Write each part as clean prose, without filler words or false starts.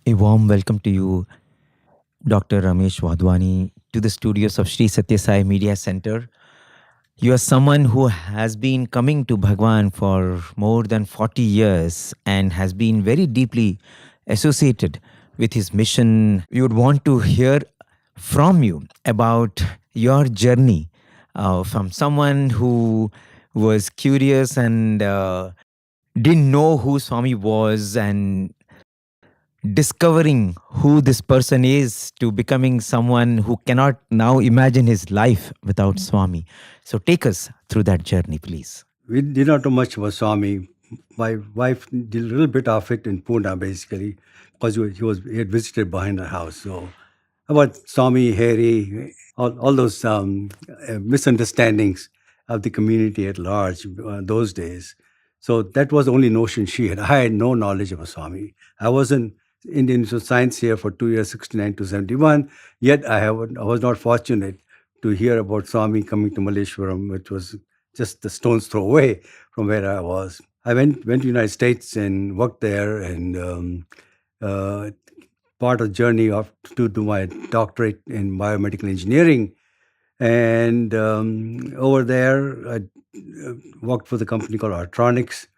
A warm welcome to you, Dr. Ramesh Wadhwani, to the studios of Sri Satya Sai Media Center. You are someone who has been coming to Bhagavan for more than 40 years and has been very deeply associated with his mission. We would want to hear from you about your journey from someone who was curious and didn't know who Swami was, and discovering who this person is to becoming someone who cannot now imagine his life without Swami. So take us through that journey, please. We did not know much about Swami. My wife did a little bit of it in Pune, basically, because he had visited behind her house. So about Swami, Hari, all those misunderstandings of the community at large those days. So that was the only notion she had. I had no knowledge of a Swami. I was in Indian Institute of Science here for 2 years, 69 to 71. Yet I was not fortunate to hear about Swami coming to Malleshwaram, which was just the stone's throw away from where I was. I went to the United States and worked there, and part of the journey of to do my doctorate in biomedical engineering. And over there, I worked for the company called Artronics,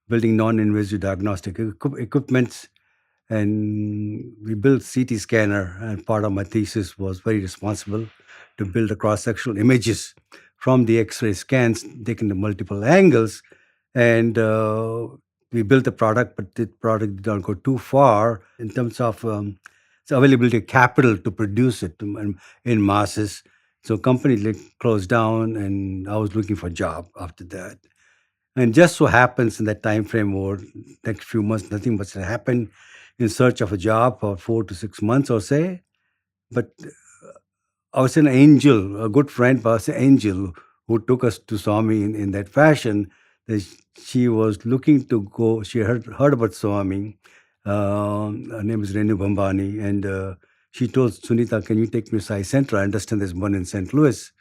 building non-invasive diagnostic equipments. And we built CT scanner, and part of my thesis was very responsible to build the cross-sectional images from the X-ray scans taken at multiple angles. And we built the product, but the product did not go too far in terms of its availability of capital to produce it in masses. So company closed down, and I was looking for a job after that. And just so happens in that time frame over next few months, nothing much had happened, in search of a job for 4 to 6 months or say. But I was an angel, a good friend, but I was an angel who took us to Swami in that fashion. That she was looking to go, she heard about Swami. Her name is Renu Bhambani, and she told Sunita, "Can you take me to Sai Center? I understand there's one in St. Louis."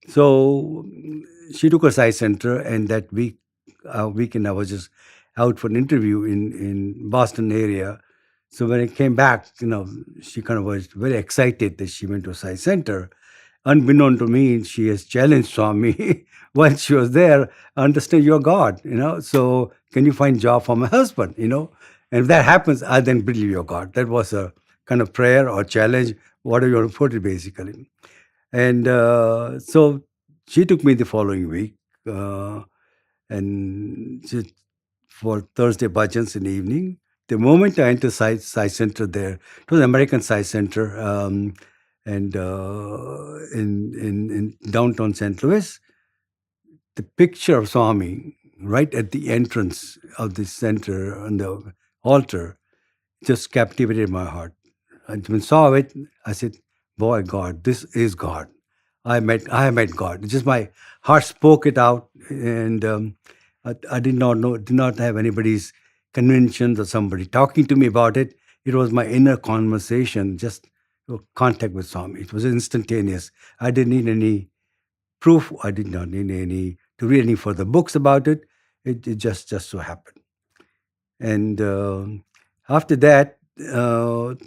So she took a Sai Center, and that weekend I was just out for an interview in Boston area. So when I came back, she kind of was very excited that she went to a Sai Center. Unbeknown to me, she has challenged Swami while she was there. I understand you're God, so can you find job for my husband, And if that happens, I then believe you're God. That was a kind of prayer or challenge, whatever you want to put it, basically. And so she took me the following week, and for Thursday bhajans in the evening. The moment I entered Sai Center there, it was an American Sai Center, and in downtown St. Louis, the picture of Swami right at the entrance of the center on the altar just captivated my heart. And when I saw it, I said, "Boy, God, this is God. I have met God." Just my heart spoke it out, and I did not have anybody's conventions or somebody talking to me about it. It was my inner conversation, just contact with Swami. It was instantaneous. I didn't need any proof. I did not need any to read any further books about it. It just so happened. And after that, the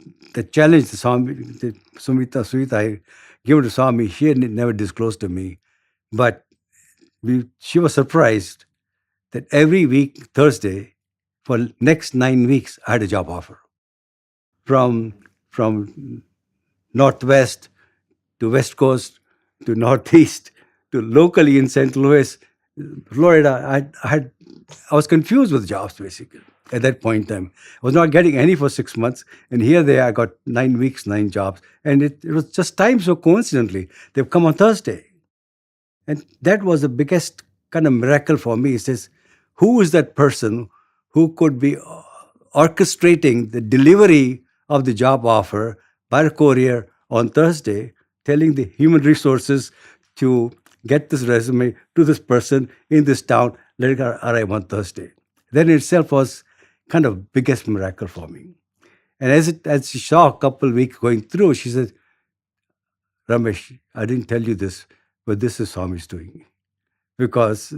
challenge the Swami, the Sumita I gave to Swami, she had never disclosed to me. But she was surprised that every week, Thursday, for next 9 weeks, I had a job offer. From Northwest to West Coast to Northeast to locally in St. Louis, Florida. I was confused with jobs basically at that point in time. I was not getting any for 6 months, and here they I got 9 weeks, 9 jobs, and it was just timed so coincidentally. They've come on Thursday, and that was the biggest kind of miracle for me. It says, who is that person who could be orchestrating the delivery of the job offer by a courier on Thursday, telling the human resources to get this resume to this person in this town, let it arrive on Thursday. That in itself was kind of biggest miracle for me. And as she saw a couple of weeks going through, she said, "Ramesh, I didn't tell you this, but this is Swami's doing." Because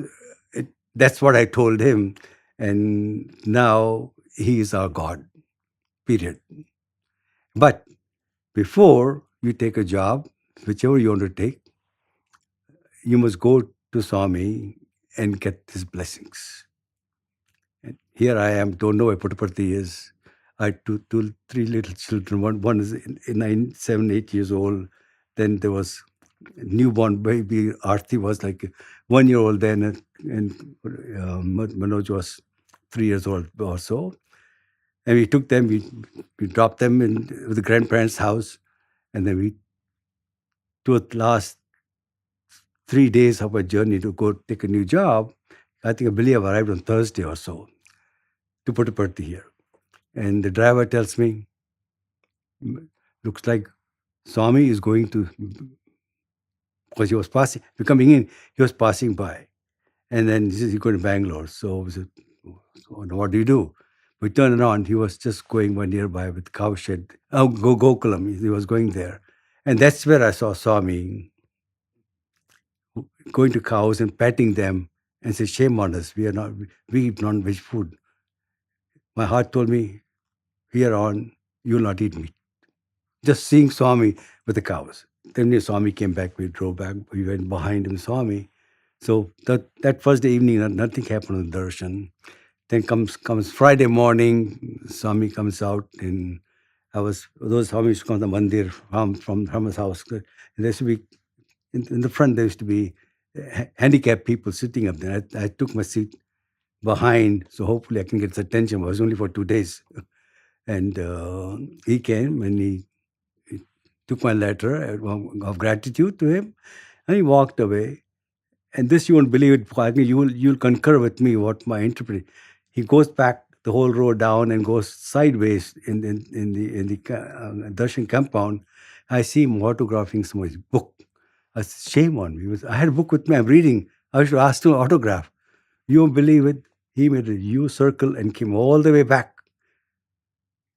that's what I told him. And now he is our God. period. But before you take a job, whichever you want to take, you must go to Swami and get his blessings. And here I am, don't know where Puttaparthi is. I had three little children. One is 7, 8 years old. Then there was a newborn baby. Arti was like 1 year old then, and Manoj was 3 years old or so. And we took them, we dropped them in the grandparents' house, and then we took the last 3 days of our journey to go take a new job. I think I believe I arrived on Thursday or so to Puttaparthi here. And the driver tells me, looks like Swami is going to, because he was passing, coming in, he was passing by. And then he says, he's going to Bangalore. So we said, what do you do? We turned around, he was just going one nearby with cow shed. Oh, Gokulam, he was going there. And that's where I saw Swami going to cows and patting them and say, shame on us, we eat non-veg food. My heart told me, here on, you will not eat meat. Just seeing Swami with the cows. Then when Swami came back, we drove back, we went behind him, Swami. So that first day evening, nothing happened on the darshan. Then comes Friday morning, Swami comes out, and those Swami used to come to the mandir from his house. And there used to be, in the front, there used to be handicapped people sitting up there. I took my seat behind, so hopefully I can get his attention. It was only for 2 days. And he came and he took my letter of gratitude to him, and he walked away. And this you won't believe it. I think you'll concur with me what my interpretation. He goes back the whole road down and goes sideways in the darshan compound. I see him autographing somebody's book. I said, shame on me. I had a book with me. I'm reading. I should ask him to autograph. You won't believe it. He made a U circle and came all the way back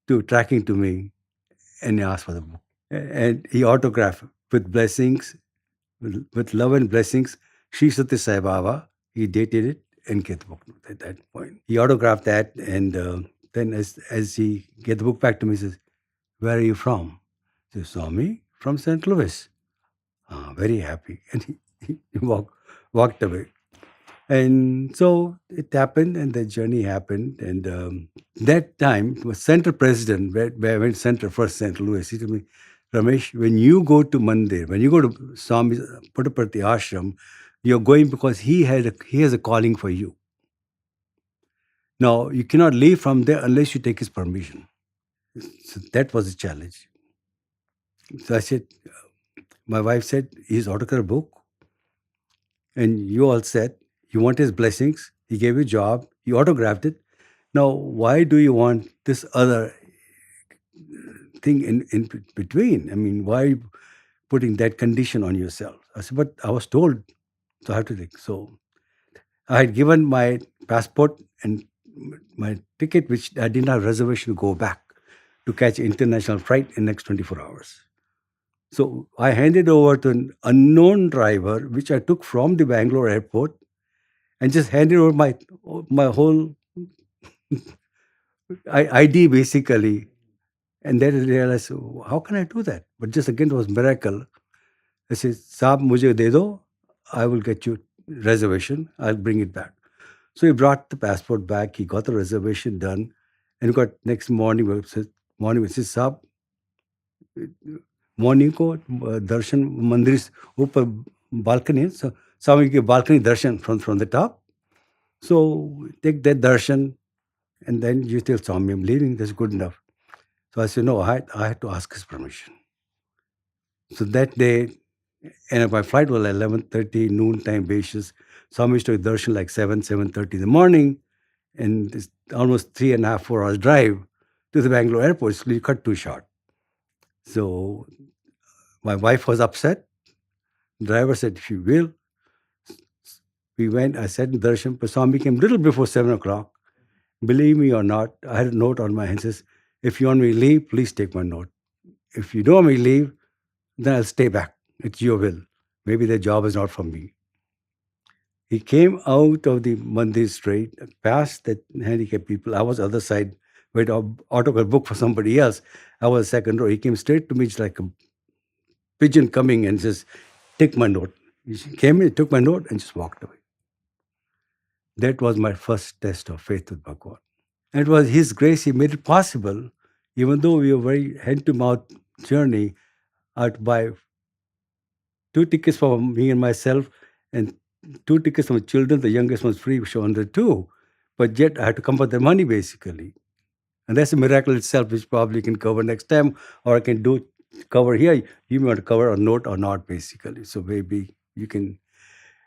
to tracking to me, and he asked for the book. And he autographed with blessings, with love and blessings, Sri Satya Sai Baba. He dated it and get the book at that point. He autographed that, and then as he get the book back to me, he says, where are you from? I said, Swami, from St. Louis. Very happy. And he walked away. And so it happened, and the journey happened. And that time, the center president, where I went center first, St. Louis, he told me, Ramesh, when you go to Mandir, when you go to Swami Puttaparthi Ashram, you're going because he has a calling for you. Now, you cannot leave from there unless you take his permission. So that was the challenge. So I said, my wife said, he's autographed a book, and you all said, you want his blessings, he gave you a job, you autographed it. Now, why do you want this other thing in between? I mean, why are you putting that condition on yourself? I said, but I was told, so I have to think. So I had given my passport and my ticket, which I didn't have reservation to go back to catch an international flight in the next 24 hours. So I handed over to an unknown driver, which I took from the Bangalore airport, and just handed over my whole ID basically. And then I realized, how can I do that? But just again, it was miracle. I said, Saab, mujhe de do, I will get you reservation. I'll bring it back. So he brought the passport back. He got the reservation done. And he got next morning, we said, Saab, morning ko darshan mandir upar balcony. So Swami gave balcony darshan from the top. So take that darshan, and then you tell Swami, I'm leaving. That's good enough. So I said, no, I had to ask his permission. So that day, and my flight was 11:30 noontime basis. Swami used to darshan like 7:30 in the morning, and it's almost 3.5, 4 hours drive to the Bangalore airport. So you cut too short. So my wife was upset. The driver said, if you will. We went, I sat in darshan, but Swami came a little before 7 o'clock. Believe me or not, I had a note on my hand that says, if you want me to leave, please take my note. If you don't want me to leave, then I'll stay back. It's your will. Maybe the job is not for me. He came out of the Mandir straight, past the handicapped people. I was other side with an autograph book for somebody else. I was second row. He came straight to me, just like a pigeon coming, and says, "Take my note." He came in, took my note, and just walked away. That was my first test of faith with Bhagavan. And it was His grace. He made it possible, even though we were very hand-to-mouth journey. I had to buy 2 tickets for me and myself, and 2 tickets for my children. The youngest was free, which was under 2. But yet I had to come up with the money, basically. And that's a miracle itself, which probably can cover next time, or I can cover here. You may want to cover a note or not, basically. So maybe you can.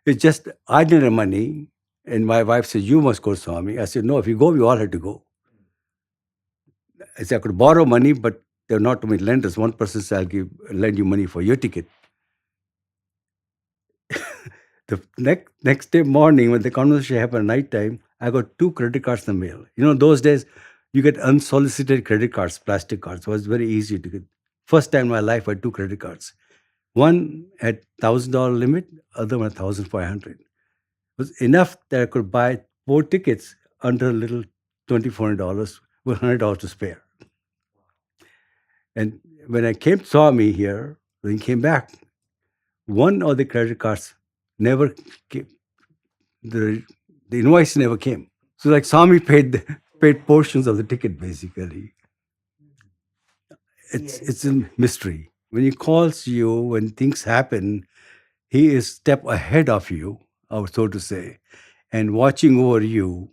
It's just, I didn't have money, and my wife said, "You must go, Swami." I said, "No, if you go, we all had to go." I said, I could borrow money, but there are not too many lenders. One person said, "I'll lend you money for your ticket." The next day morning, when the conversation happened at night time, I got 2 credit cards in the mail. Those days, you get unsolicited credit cards, plastic cards. It was very easy to get. First time in my life, I had 2 credit cards. One had $1,000 limit, other one $1,500. It was enough that I could buy 4 tickets under a little $2,400 with $100 to spare. And when I saw me here, when he came back, one of the credit cards never came. The invoice never came. So like Swami paid portions of the ticket, basically. It's a mystery. When He calls you, when things happen, He is step ahead of you, or so to say, and watching over you.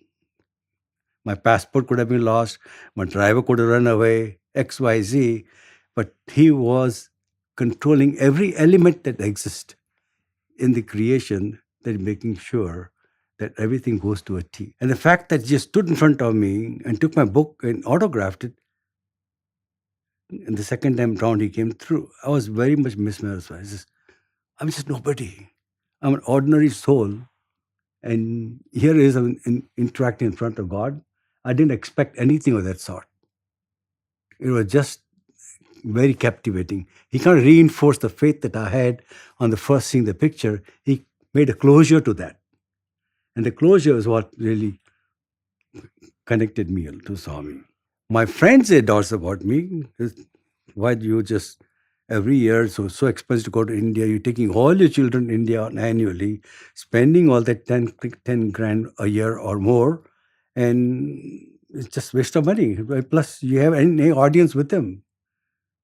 My passport could have been lost. My driver could have run away, XYZ. But He was controlling every element that exists in the creation, that making sure that everything goes to a T. And the fact that He just stood in front of me and took my book and autographed it, and the second time round He came through, I was very much mesmerized. I'm just nobody. I'm an ordinary soul. And here is I'm interacting in front of God. I didn't expect anything of that sort. It was just very captivating. He kind of reinforced the faith that I had on the first seeing the picture. He made a closure to that. And the closure is what really connected me to Swami. My friends said also about me, why do you just every year, so expensive to go to India, you're taking all your children to India annually, spending all that 10 grand a year or more, and it's just waste of money. Plus, you have any audience with them,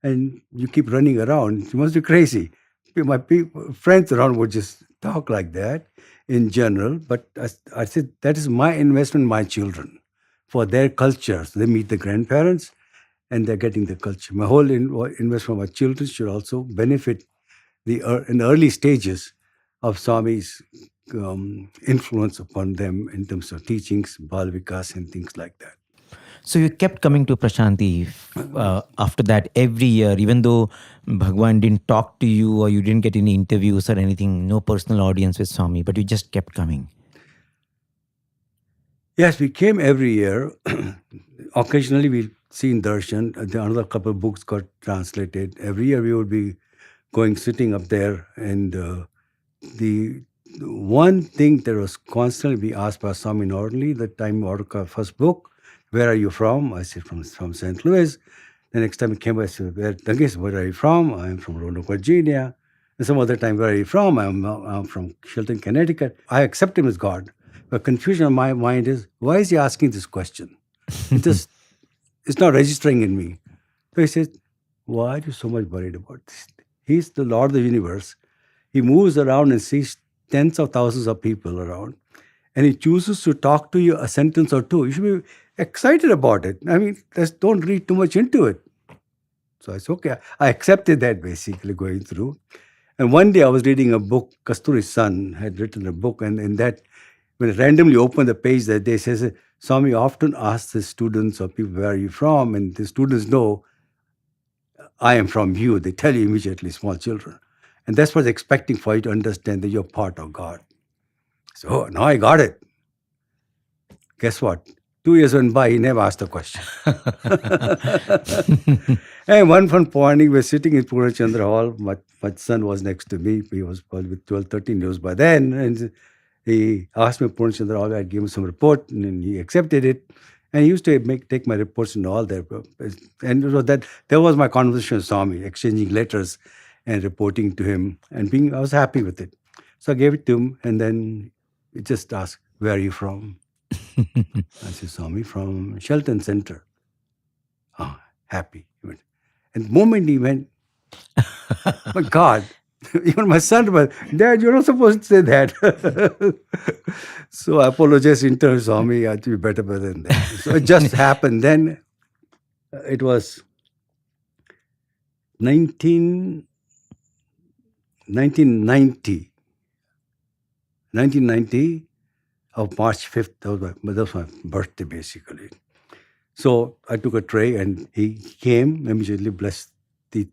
and you keep running around. You must be crazy. My friends around would just talk like that in general, but I said, that is my investment in my children, for their culture. So they meet the grandparents, and they're getting the culture. My whole investment for my children should also benefit in the early stages of Swami's influence upon them in terms of teachings, Bal Vikas, and things like that. So you kept coming to Prashanti after that every year, even though Bhagwan didn't talk to you or you didn't get any interviews or anything, no personal audience with Swami, but you just kept coming. Yes, we came every year. Occasionally we'll see in Darshan. Another couple of books got translated. Every year we would be sitting up there, and the one thing that was constantly being asked by Swami, not only the time of our first book, "Where are you from?" I said, from St. Louis. The next time he came, I said, "Where are you from?" "I'm from Roanoke, Virginia." And some other time, "Where are you from?" I'm from Shelton, Connecticut. I accept him as God. The confusion in my mind is, why is he asking this question? It's not registering in me. So he says, why are you so much worried about this? He's the Lord of the universe. He moves around and sees tens of thousands of people around, and He chooses to talk to you a sentence or two. You should be excited about it. I mean, just don't read too much into it. So I said, okay. I accepted that, basically, going through. And one day I was reading a book. Kasturi's son had written a book, and in that, when I randomly opened the page that day, says, Swami often asks the students or people, "Where are you from?" And the students know, "I am from you." They tell you immediately, small children. And that's what they're expecting, for you to understand that you're part of God. So now I got it. Guess what? 2 years went by, he never asked a question. And one fun morning, we're sitting in Purnachandra Hall. My son was next to me. He was probably 12, 13 years by then. And he asked me Purnachandra Hall. I gave him some report, and he accepted it. And he used to take my reports and all that. And that was my conversation with Swami, exchanging letters and reporting to him. And I was happy with it. So I gave it to him, and then he just asked, "Where are you from?" I said, "Swami, from Shelton Center." Oh, happy. And the moment he went, my God, even my son was, "Dad, you're not supposed to say that." So I apologized in terms, Swami, I have to be better than that. So it just happened. Then it was 1990 of March 5th. That was my birthday, basically. So I took a tray, and he came, immediately blessed the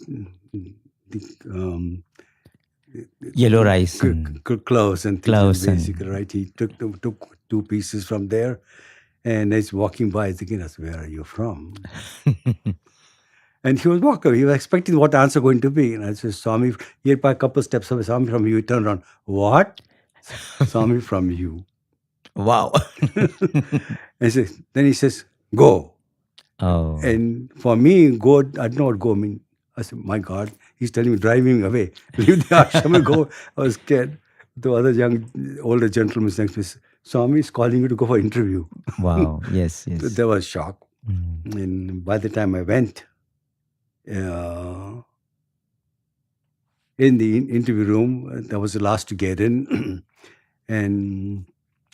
Yellow rice. clothes and things, Cloves and- basically, right? He took two pieces from there, and as walking by, thinking, "Where are you from?" And he was walking. He was expecting what the answer going to be. And I said, "Swami," here by a couple steps away, "Swami, from you." He turned around. "What?" "Swami, from you." Wow. And then he says, "Go." Oh. And for me, go, I didn't know what go mean. I said, "My God, he's telling me, drive me away. Leave the ashram and go." I was scared. The other older gentleman next to me said, "Swami is calling you to go for interview." Wow. Yes. So Yes. there was shock. Mm. And by the time I went in the interview room, I was the last to get in. And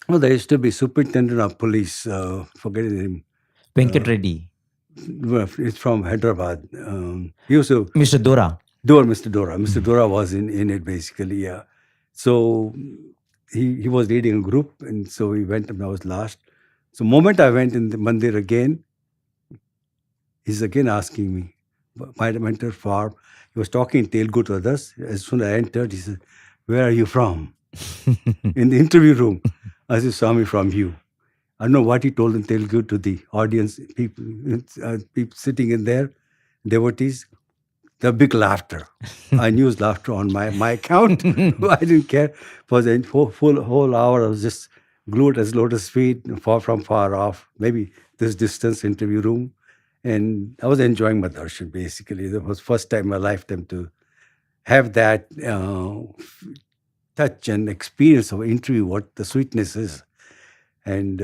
there used to be superintendent of police, forgetting him. Venkat Reddy. It's from Hyderabad. He used to Mr. Dora. Mr. Dora. Mr. Dora was in it, basically, yeah. So he was leading a group, and so he went, and I was last. So moment I went in the mandir again, he's again asking me. My mentor farm. He was talking Telugu to others. As soon as I entered, he said, "Where are you from?" In the interview room. I said, "Swami, from you." I don't know what he told in Telugu to the audience, people sitting in there, devotees. The big laughter. I knew his laughter on my account. I didn't care. For the whole hour, I was just glued as lotus feet, far off, maybe this distance, interview room. And I was enjoying my darshan, basically. It was first time in my lifetime to have that touch and experience of interview, what the sweetness is. And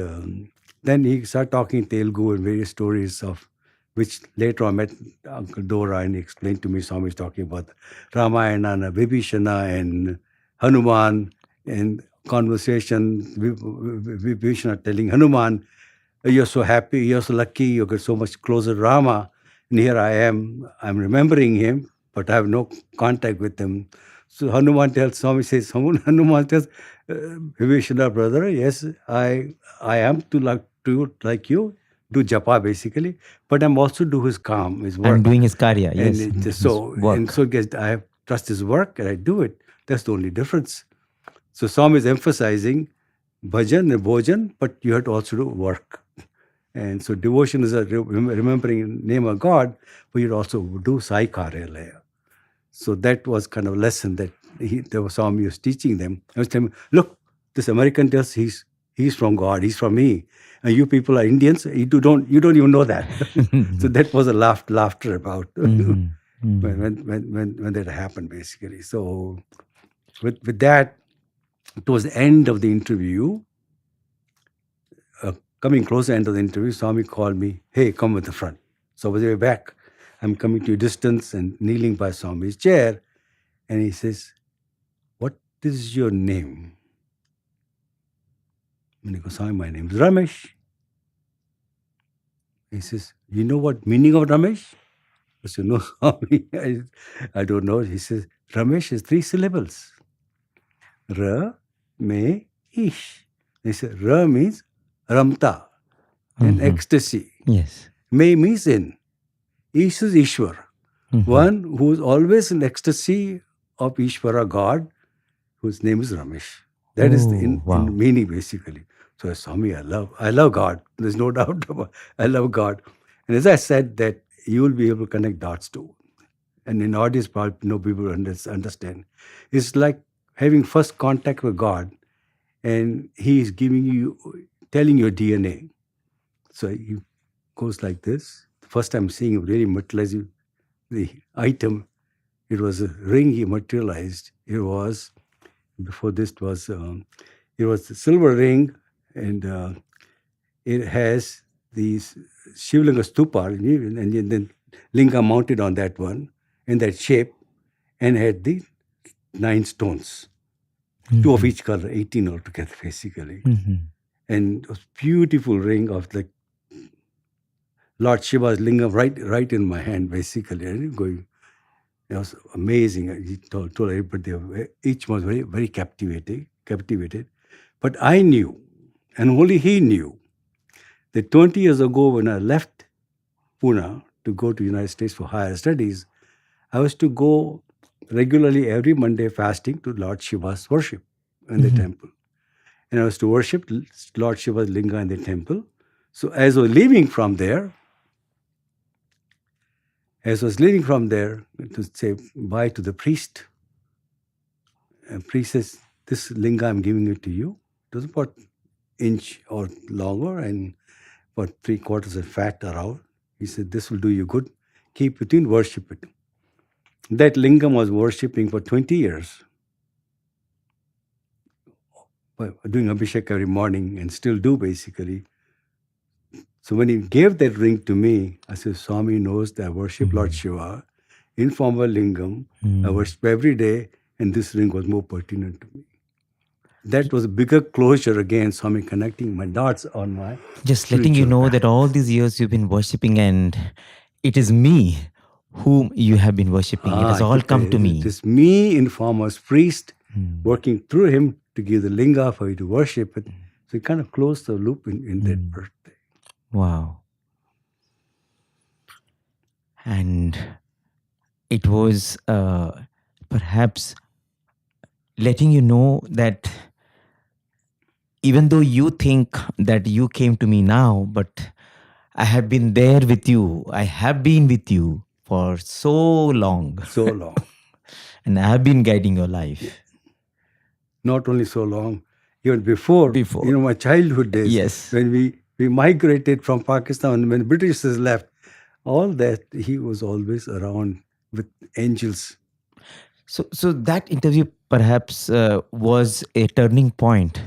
then he started talking Telugu and various stories of which later I met Uncle Dora, and he explained to me, Swami was talking about Ramayana and Vibhishana and Hanuman, and conversation, Vibhishana telling Hanuman, "You're so happy, you're so lucky, you got so much closer to Rama. And here I am, I'm remembering him, but I have no contact with him." So Hanuman tells, Swami says, Hanuman tells, "Vibhishana, brother, yes, I am like you, do japa basically, but I'm also do his काम, his work. I'm doing his karya. Yes. And his so work. I have trust his work and I do it. That's the only difference. So Swami is emphasizing bhajan and bhojan, but you have to also do work. And so devotion is remembering name of God, but you also do Sai Karya. So that was kind of a lesson that Swami was teaching them. I was telling them, look, this American tells he's from God, he's from me. And you people are Indians, you don't even know that. So that was a laughter about when that happened, basically. So with that, towards the end of the interview, coming close to the end of the interview, Swami called me, "Hey, come with the front." So I was back. I'm coming to a distance and kneeling by Swami's chair. And he says, "What is your name?" And I go, "Swami, my name is Ramesh." He says, "You know what meaning of Ramesh?" I said, "No, Swami, I don't know." He says, "Ramesh is 3 syllables. Ra, me, ish." He said, Ra means Ramta, in ecstasy. Yes. Me means in. Ish is Ishwar. One who is always in ecstasy of Ishvara, God, whose name is Ramesh. That is in meaning, basically. So, Swami, I love God. There's no doubt about it. I love God. And as I said, that you will be able to connect dots too. And in audience, probably no people understand. It's like having first contact with God, and He is telling your DNA. So he goes like this. The first time seeing him really materializing the item, it was a ring he materialized. It was, before this, it was a silver ring, and it has these Shivlinga stupa, and then linga mounted on that one in that shape, and had the 9 stones, 2 of each color, 18 altogether, basically. And it was beautiful ring of like Lord Shiva's lingam right in my hand, basically. And going, it was amazing. He told everybody, each was very, very captivated. But I knew, and only he knew, that 20 years ago when I left Pune to go to the United States for higher studies, I was to go regularly every Monday fasting to Lord Shiva's worship in the temple. And I was to worship Lord Shiva's linga in the temple. So as I was leaving from there, to say bye to the priest, and priest says, this linga I'm giving it to you. It was about inch or longer and about 3/4 of fat around. He said, this will do you good. Keep it in, worship it. That lingam was worshipping for 20 years. Doing Abhishek every morning and still do, basically. So when he gave that ring to me, I said, Swami knows that I worship Lord Shiva, informal lingam. I worship every day, and this ring was more pertinent to me. That was a bigger closure again, Swami connecting my dots on my Just letting you know that all these years you've been worshipping, and it is me whom you have been worshipping. It has all come to me. It is me, informal as priest, working through him to give the linga for you to worship it. So it kind of closed the loop in that birthday. Wow. And it was perhaps letting you know that even though you think that you came to me now, but I have been there with you. I have been with you for so long. So long. And I have been guiding your life. Not only so long, even before. My childhood days. Yes. When we migrated from Pakistan, when Britishers left, all that, he was always around with angels. So that interview perhaps was a turning point.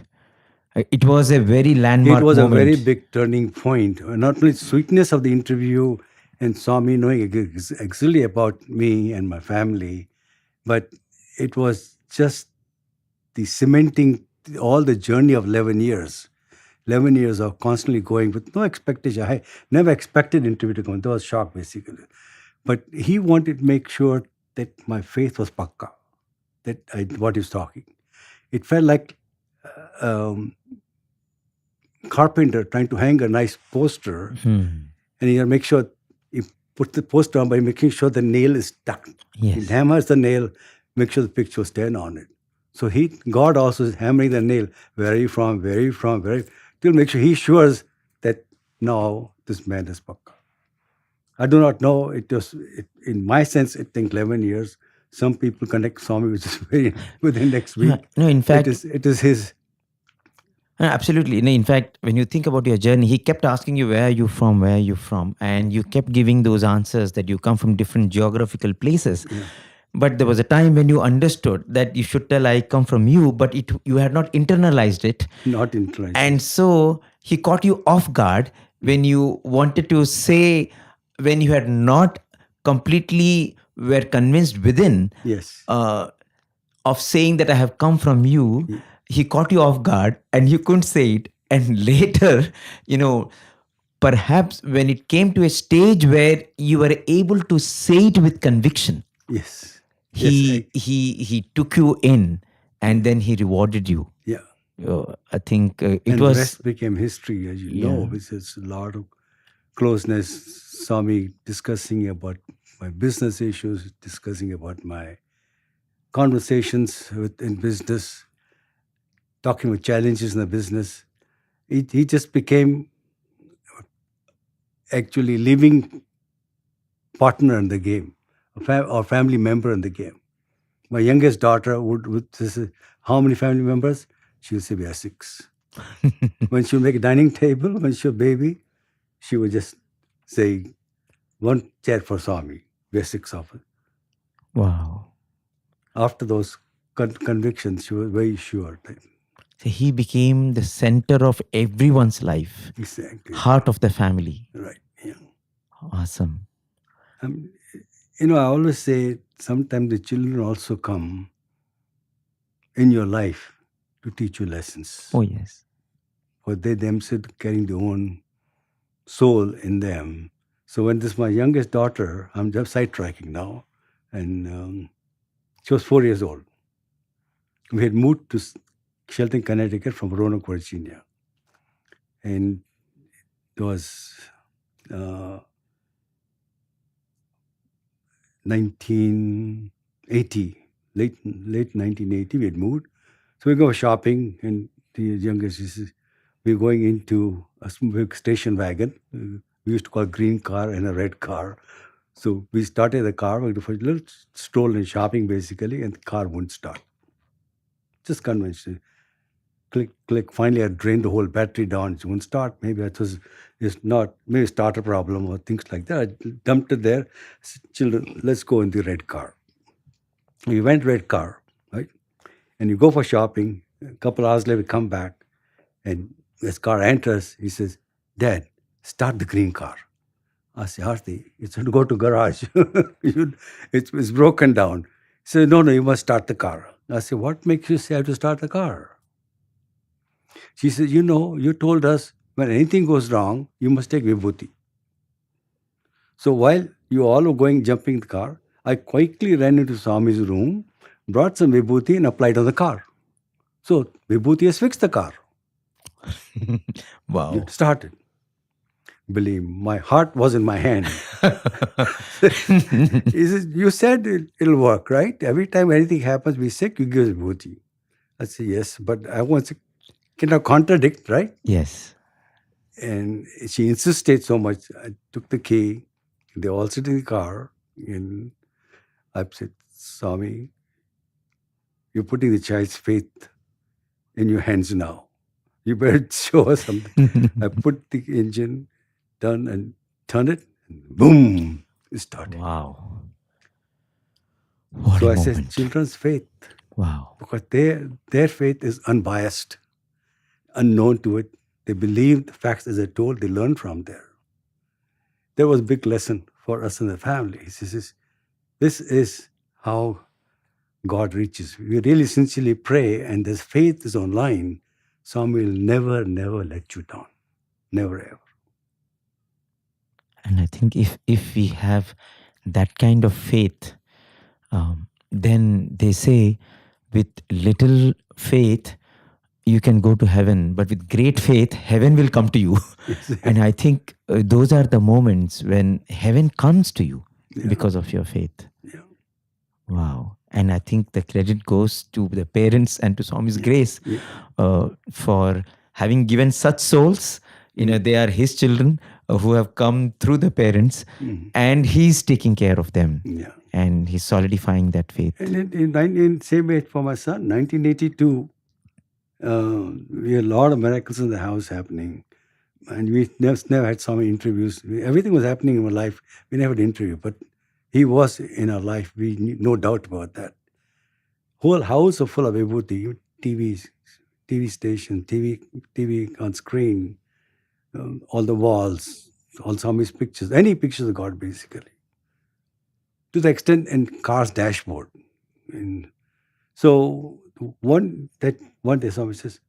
It was a very landmark moment. It was a very big turning point. Not only sweetness of the interview and Swami knowing exactly about me and my family, but it was just the cementing all the journey of 11 years. 11 years of constantly going with no expectation. I never expected interview to come. That was shock, basically. But he wanted to make sure that my faith was pakka, what he's talking. It felt like carpenter trying to hang a nice poster, and you make sure you put the poster on by making sure the nail is stuck. Yes. He hammers the nail, make sure the picture stand on it. So God also is hammering the nail, where are you from, till make sure he assures that now this man is pakka. I do not know. In my sense, it takes 11 years. Some people connect Swami, which is within next week. No, in fact, it is his. Absolutely. In fact, when you think about your journey, he kept asking you, where are you from? And you kept giving those answers that you come from different geographical places. Yeah. But there was a time when you understood that you should tell, I come from you, but you had not internalized it. Not internalized. And so he caught you off guard when you wanted to say, when you had not completely were convinced within of saying that I have come from you. Yeah. He caught you off guard and you couldn't say it. And later, perhaps when it came to a stage where you were able to say it with conviction. Yes. He took you in and then he rewarded you. Yeah. I think it and was... the rest became history, as you know. It's a lot of closeness. Saw me discussing about my business issues, discussing about my conversations in business, talking about challenges in the business. He just became actually living partner in the game, or family member in the game. My youngest daughter would say, how many family members? She would say, we are 6. When she would make a dining table, when she was a baby, she would just say, one chair for Swami. We are 6 of us. Wow. After those convictions, she was very sure that So he became the center of everyone's life, exactly heart of the family. right. Yeah. Awesome. I always say sometimes the children also come in your life to teach you lessons. Oh, yes. For they themselves carrying their own soul in them. So when this my youngest daughter, I'm just sidetracking now, and she was 4 years old. We had moved to Shelton, Connecticut from Roanoke, Virginia. And it was 1980, late 1980, we had moved. So we go shopping, and the youngest says, we're going into a big station wagon. We used to call a green car and a red car. So we started the car, we for a little stroll and shopping basically, and the car wouldn't start. Just conventional. Click, click. Finally, I drained the whole battery down. It wouldn't start. Maybe it's not, maybe starter problem or things like that. I dumped it there. I said, children, let's go in the red car. We went red car, right? And you go for shopping. A couple hours later, we come back, and this car enters. He says, Dad, start the green car. I say, Arti, it's going to go to garage. It's broken down. He said, no, you must start the car. I said, what makes you say I have to start the car? She says, you told us when anything goes wrong, you must take vibhuti. So while you all were jumping the car, I quickly ran into Swami's room, brought some vibhuti and applied on the car. So vibhuti has fixed the car. Wow. It started. Believe me, my heart was in my hand. He says, you said it'll work, right? Every time anything happens, we're sick, you give us vibhuti. I say, yes, but I cannot contradict, right? Yes. And she insisted so much. I took the key. They all sit in the car. And I said, Swami, you're putting the child's faith in your hands now. You better show us something. I put the engine down and turned it, and boom, it started. Wow. What So a I moment. said, children's faith, Wow. because their faith is unbiased, unknown to it. They believe the facts as they're told, they learn from there. There was a big lesson for us in the family. This is how God reaches. We really sincerely pray, and this faith is online. Swami will never, never let you down. Never, ever. And I think if we have that kind of faith, then they say with little faith, you can go to heaven, but with great faith, heaven will come to you. And I think those are the moments when heaven comes to you because of your faith. Yeah. Wow. And I think the credit goes to the parents and to Swami's grace for having given such souls. They are his children who have come through the parents, and he's taking care of them. Yeah. And he's solidifying that faith. And in same age for my son, 1982, we had a lot of miracles in the house happening. And we never had Swami interviews. Everything was happening in my life. We never had an interview, but he was in our life. We no doubt about that. Whole house was full of vibhuti, TVs, TV station, TV on screen, all the walls, all Swami's pictures, any pictures of God basically. To the extent in car's dashboard. And so one day Swami says,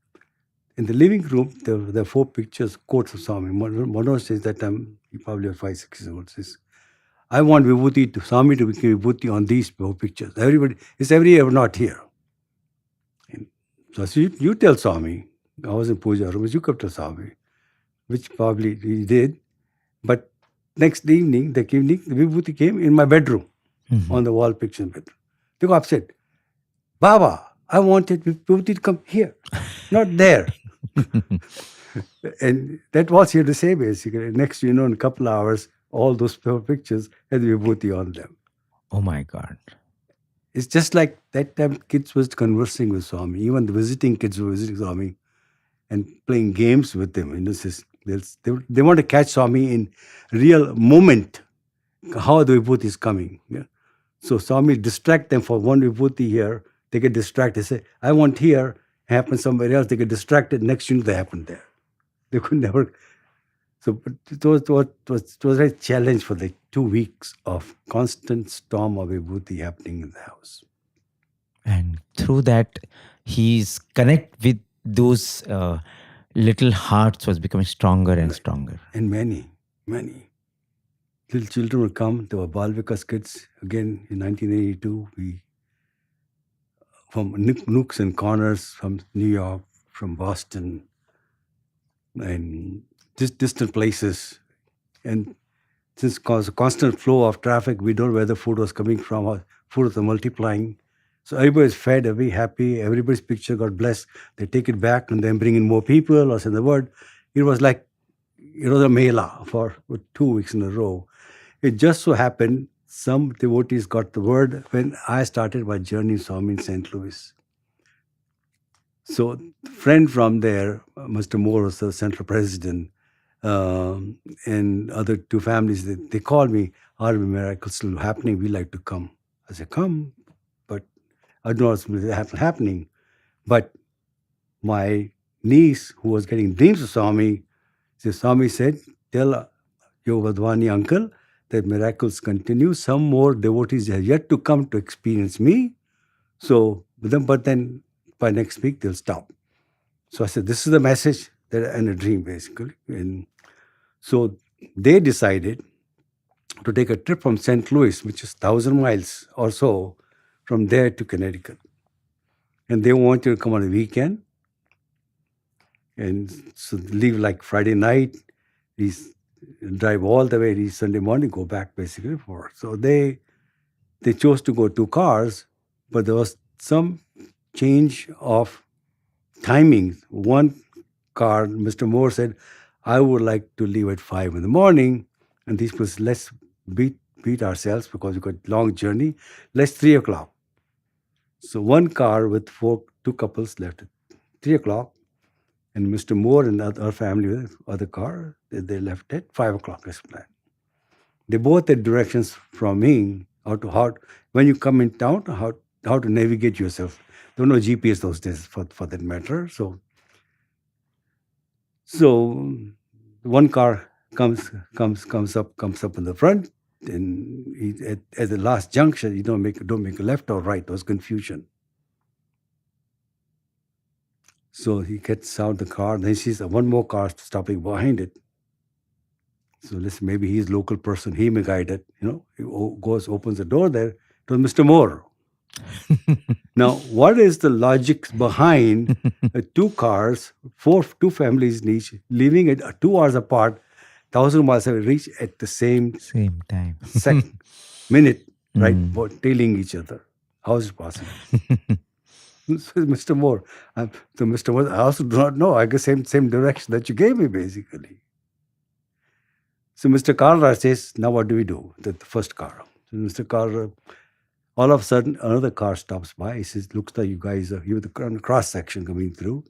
in the living room, there are 4 pictures, quotes of Swami. One says that time, he probably was 5, 6 years old, says, I want vibhuti, Swami to give vibhuti on these 4 pictures. Everybody, is every ever not here? And so I said, you tell Swami. I was in puja room, you come to Swami, which probably he did. But next evening, the vibhuti came in my bedroom, on the wall picture in bedroom. They got upset. Baba, I wanted vibhuti to come here, not there. And that was here to say basically. Next, in a couple of hours, all those 4 pictures had vibhuti on them. Oh my God. It's just like that time kids was conversing with Swami. Even the visiting kids were visiting Swami and playing games with him. Says, They want to catch Swami in real moment, how the vibhuti is coming. Yeah? So Swami distract them for one vibhuti here, they get distracted. They say, I want here, happen somewhere else, they get distracted, next unit they happen there. They could never. So but it was a challenge for the 2 weeks of constant storm of vibhuti happening in the house. And through that, his connect with those little hearts was becoming stronger and stronger. And many. Little children would come. There were Balvikas kids. Again, in 1982, from nooks and corners, from New York, from Boston, and distant places. And since cause a constant flow of traffic, we don't know where the food was coming from. Or food was multiplying. So everybody's fed, everybody happy, everybody's picture got blessed. They take it back and then bring in more people, or send the word. It was like, it was a mela for 2 weeks in a row. It just so happened some devotees got the word when I started my journey in Swami in St. Louis. So friend from there, Mr. Moore was the central president, and other two families, they called me, are miracles still happening? We like to come. I said, come, but I don't know what's happening. But my niece, who was getting dreams of Swami, Swami said, tell your Wadhwani uncle that miracles continue. Some more devotees are yet to come to experience me. So, but then by next week they'll stop. So I said, this is the message and a dream basically. And so they decided to take a trip from St. Louis, which is 1,000 miles or so, from there to Connecticut. And they wanted to come on a weekend. And so leave like Friday night, drive all the way, reach Sunday morning, go back basically for. So they chose to go 2 cars, but there was some change of timing. One car, Mr. Moore said, I would like to leave at 5 in the morning. And these people said, let's beat ourselves because we've got a long journey. Let's 3 o'clock. So one car with 2 couples left at 3 o'clock. And Mr. Moore and our family with other car, they left at 5 o'clock as planned. They both had directions from me how when you come in town, how to navigate yourself. There were no GPS those days for that matter. So one car comes up in the front, and at the last junction, you don't make a left or right. There was confusion. So he gets out the car, then he sees one more car stopping behind it. So listen, maybe he's a local person, he may guide it. He opens the door there. It was Mr. Moore. Now, what is the logic behind 2 cars, 2 families in each, leaving at 2 hours apart, 1,000 miles away, reach at the same time, minute, right? Tailing each other. How is it possible? So Mr. Moore, I also do not know. I guess same direction that you gave me, basically. So Mr. Karra says, now what do we do? The first car. So Mr. Karra, all of a sudden, another car stops by. He says, looks like you guys are, you have the cross section coming through.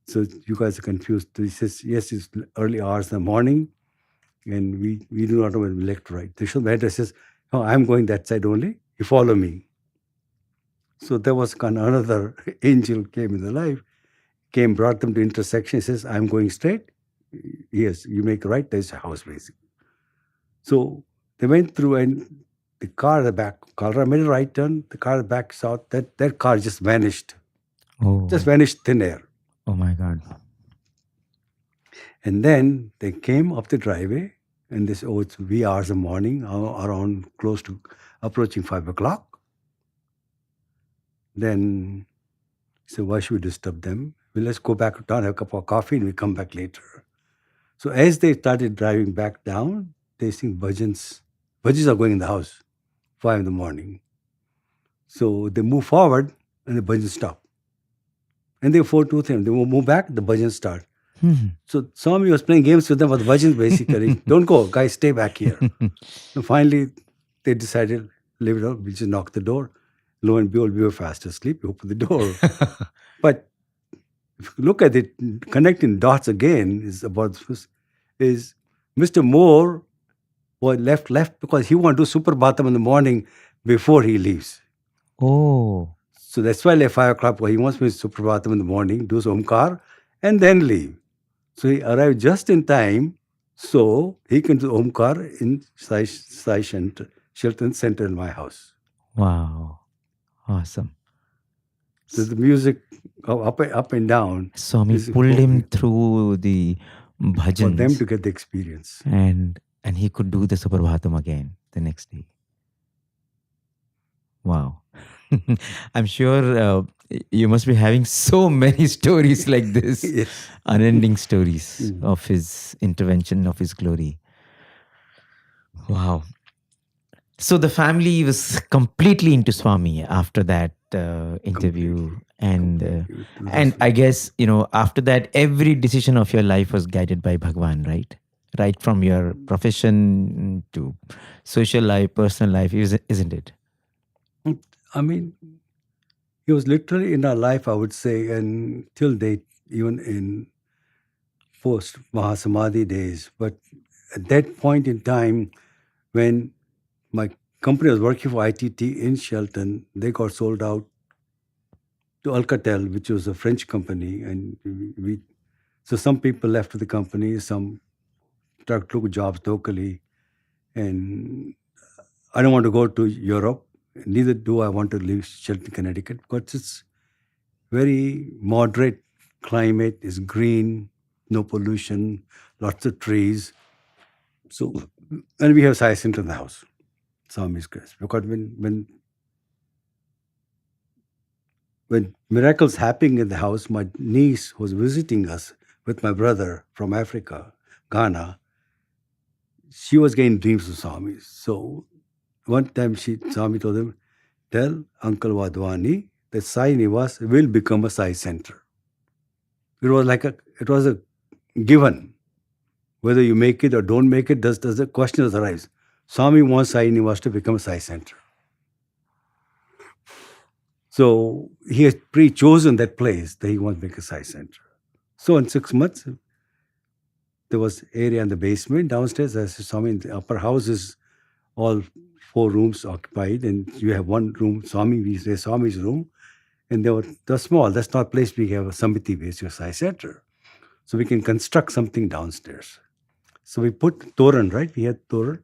So you guys are confused. He says, yes, it's early hours in the morning, and we do not know when we left or right. The Shubhedra says, oh, I'm going that side only. You follow me. So there was another angel came in the life, brought them to intersection. He says, I'm going straight. Yes, you make a right, there's a house basically. So they went through, and the car at the back, Kalra made a right turn, the car at the back saw that car just vanished. Oh. Just vanished thin air. Oh my God. And then they came up the driveway, and they said, oh, it's wee hours of morning, around close to approaching 5 o'clock. Then he said, why should we disturb them? Well, let's go back to town, have a cup of coffee, and we come back later. So as they started driving back down, they sing bhajans. Bhajans are going in the house, 5 in the morning. So they move forward, and the bhajans stop. And they 4-2 them. They move back, the bhajans start. So Swami was playing games with them with bhajans, basically. Don't go, guys, stay back here. And finally, they decided, leave it out, we'll just knock the door. Lo and behold, we were fast asleep. We opened the door. But if you look at it, connecting dots again is about is Mr. Moore was left because he wanted to do Suprabhatam in the morning before he leaves. Oh, So that's why I left 5 o'clock, because he wants me to Suprabhatam in the morning, do Omkar, and then leave. So he arrived just in time so he can do Omkar in Sai Shilton Center in my house. wow. Awesome. So the music up and down Swami is pulled him appropriate through the for them bhajans, to get the experience. and he could do the Suprabhatam again the next day. Wow. I'm sure you must be having so many stories like this, Yes. unending stories of his intervention, of his glory. Wow. So the family was completely into Swami after that interview, Completely. and I guess, after that, every decision of your life was guided by Bhagwan, right? Right from your profession to social life, personal life, isn't it? I mean, he was literally in our life, I would say, and till date, even in post Mahasamadhi days. But at that point in time, when my company was working for ITT in Shelton, they got sold out to Alcatel, which was a French company, and so some people left the company, some took jobs locally, and I don't want to go to Europe. Neither do I want to leave Shelton, Connecticut, because it's very moderate climate, is green, no pollution, lots of trees. So, and we have hyacinth in the house, Swami's grace. Because when miracles happening in the house, my niece was visiting us with my brother from Africa, Ghana. She was getting dreams of Swami. So one time Swami told him, tell Uncle Wadhwani that Sai Nivas will become a Sai center. It was a given. Whether you make it or don't make it, does the question arise. Swami wants Sai Nivas to become a Sai center. So he has pre-chosen that place that he wants to make a Sai center. So in 6 months, there was area in the basement. Downstairs, as Swami, in the upper house is all 4 rooms occupied, and you have one room, we say Swami's room, and they're small. That's not a place we have a Samiti base, your Sai center. So we can construct something downstairs. So we put Toran, right? We had Toran.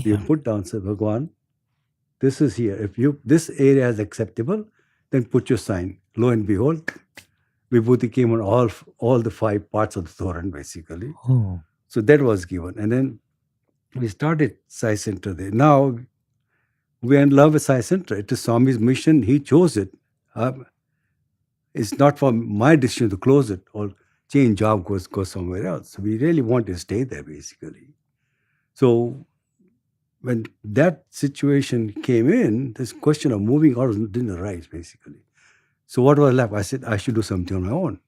We put downstairs, Bhagwan, this is here. If this area is acceptable, then put your sign. Lo and behold, Vibhuti came on all the 5 parts of the Toran, basically. Oh. So that was given. And then we started Sai Center there. Now, we are in love with Sai Center. It is Swami's mission. He chose it. It's not for my decision to close it or change job, go somewhere else. So we really want to stay there, basically. So when that situation came in, this question of moving out didn't arise, basically. So what was left? I said, I should do something on my own.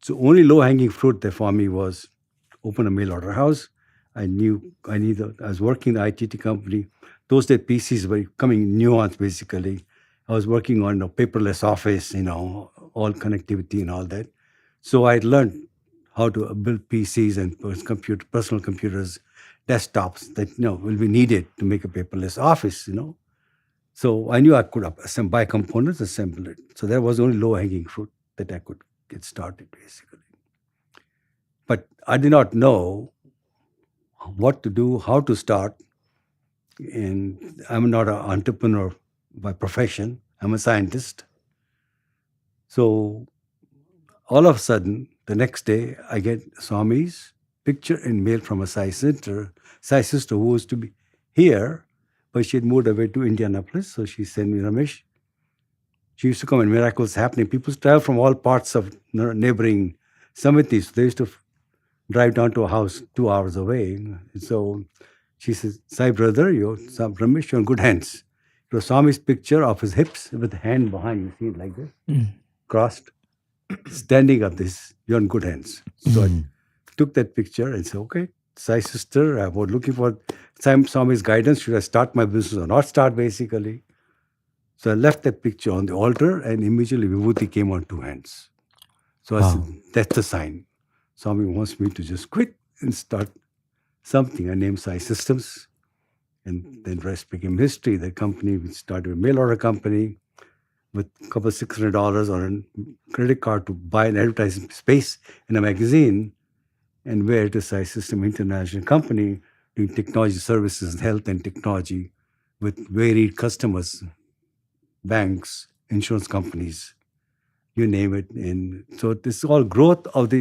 So only low-hanging fruit there for me was open a mail order house. I was working in the ITT company. Those days PCs were coming nuanced, basically. I was working on a paperless office, all connectivity and all that. So I learned how to build PCs and personal computers, desktops that will be needed to make a paperless office, So I knew I could buy components, assemble it. So there was only low-hanging fruit that I could get started, basically. But I did not know what to do, how to start. And I'm not an entrepreneur by profession. I'm a scientist. So all of a sudden, the next day, I get Swami's picture in mail from a Sai sister who was to be here, but she had moved away to Indianapolis. So she sent me Ramesh. She used to come and miracles happening. People travel from all parts of neighboring samitis. They used to drive down to a house 2 hours away. So she says, Sai brother, Ramesh, you're in good hands. It was Swami's picture of his hips with the hand behind. You see it like this, crossed, standing up this, you're in good hands. So I took that picture and said, okay, Sai sister, I was looking for Swami's guidance. Should I start my business or not start, basically? So I left that picture on the altar and immediately Vibhuti came on 2 hands. So I said, that's the sign. Swami wants me to just quit and start something. I named Sai Systems, and then rest became history. The company, we started a mail order company with a couple of $600 on a credit card to buy an advertising space in a magazine, and we're at a Sai System International company doing technology services, health and technology with varied customers, banks, insurance companies, you name it. And so this all growth of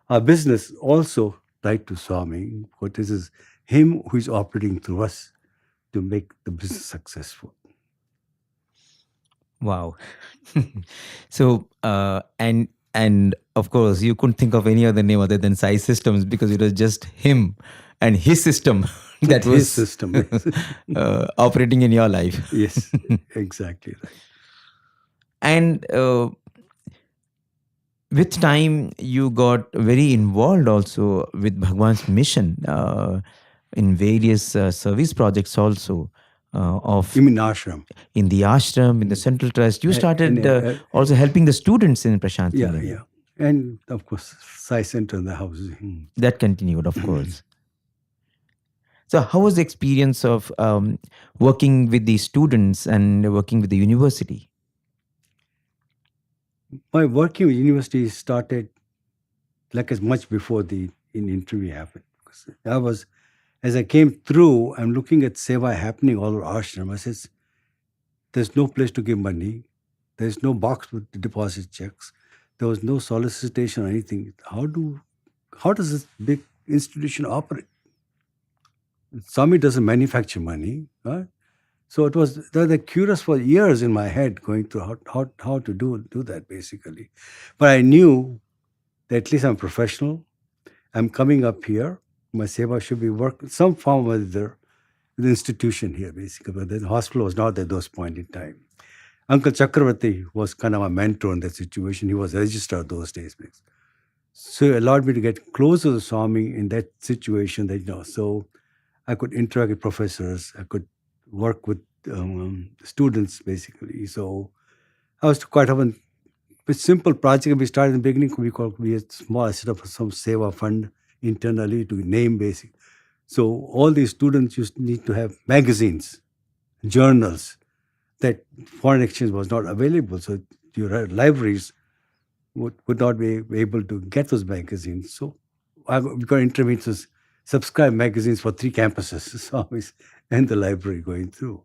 our business also tied to Swami, but this is him who is operating through us to make the business successful. Wow. So, and of course, you couldn't think of any other name other than Sai Systems because it was just him and his system that His was system. operating in your life. Yes, exactly right. And with time, you got very involved also with Bhagwan's mission in various service projects also. Of You mean ashram? in the ashram, in the central trust, you started also helping the students in Prashanti. Yeah, Nilayam. yeah. And of course, Sai Center in the house. That continued, of course. So, how was the experience of working with the students and working with the university? My working with university started like as much before the interview happened. Because as I came through, I'm looking at seva happening all over ashram. I says, there's no place to give money. There's no box with deposit checks. There was no solicitation or anything. How does this big institution operate? Swami doesn't manufacture money, right? So they're curious for years in my head going through how to do that basically. But I knew that at least I'm professional. I'm coming up here. My seva should be some form with the institution here basically. But the hospital was not at those point in time. Uncle Chakravarti was kind of a mentor in that situation. He was a registrar those days. So it allowed me to get closer to Swami in that situation so I could interact with professors. I could work with students, basically. So I was quite often, with simple project we started in the beginning, we had small, set up some seva fund internally to name basic. So all these students used to need to have magazines, journals, that foreign exchange was not available. So your libraries would not be able to get those magazines. So we got interventions, subscribe magazines for 3 campuses, and the library going through.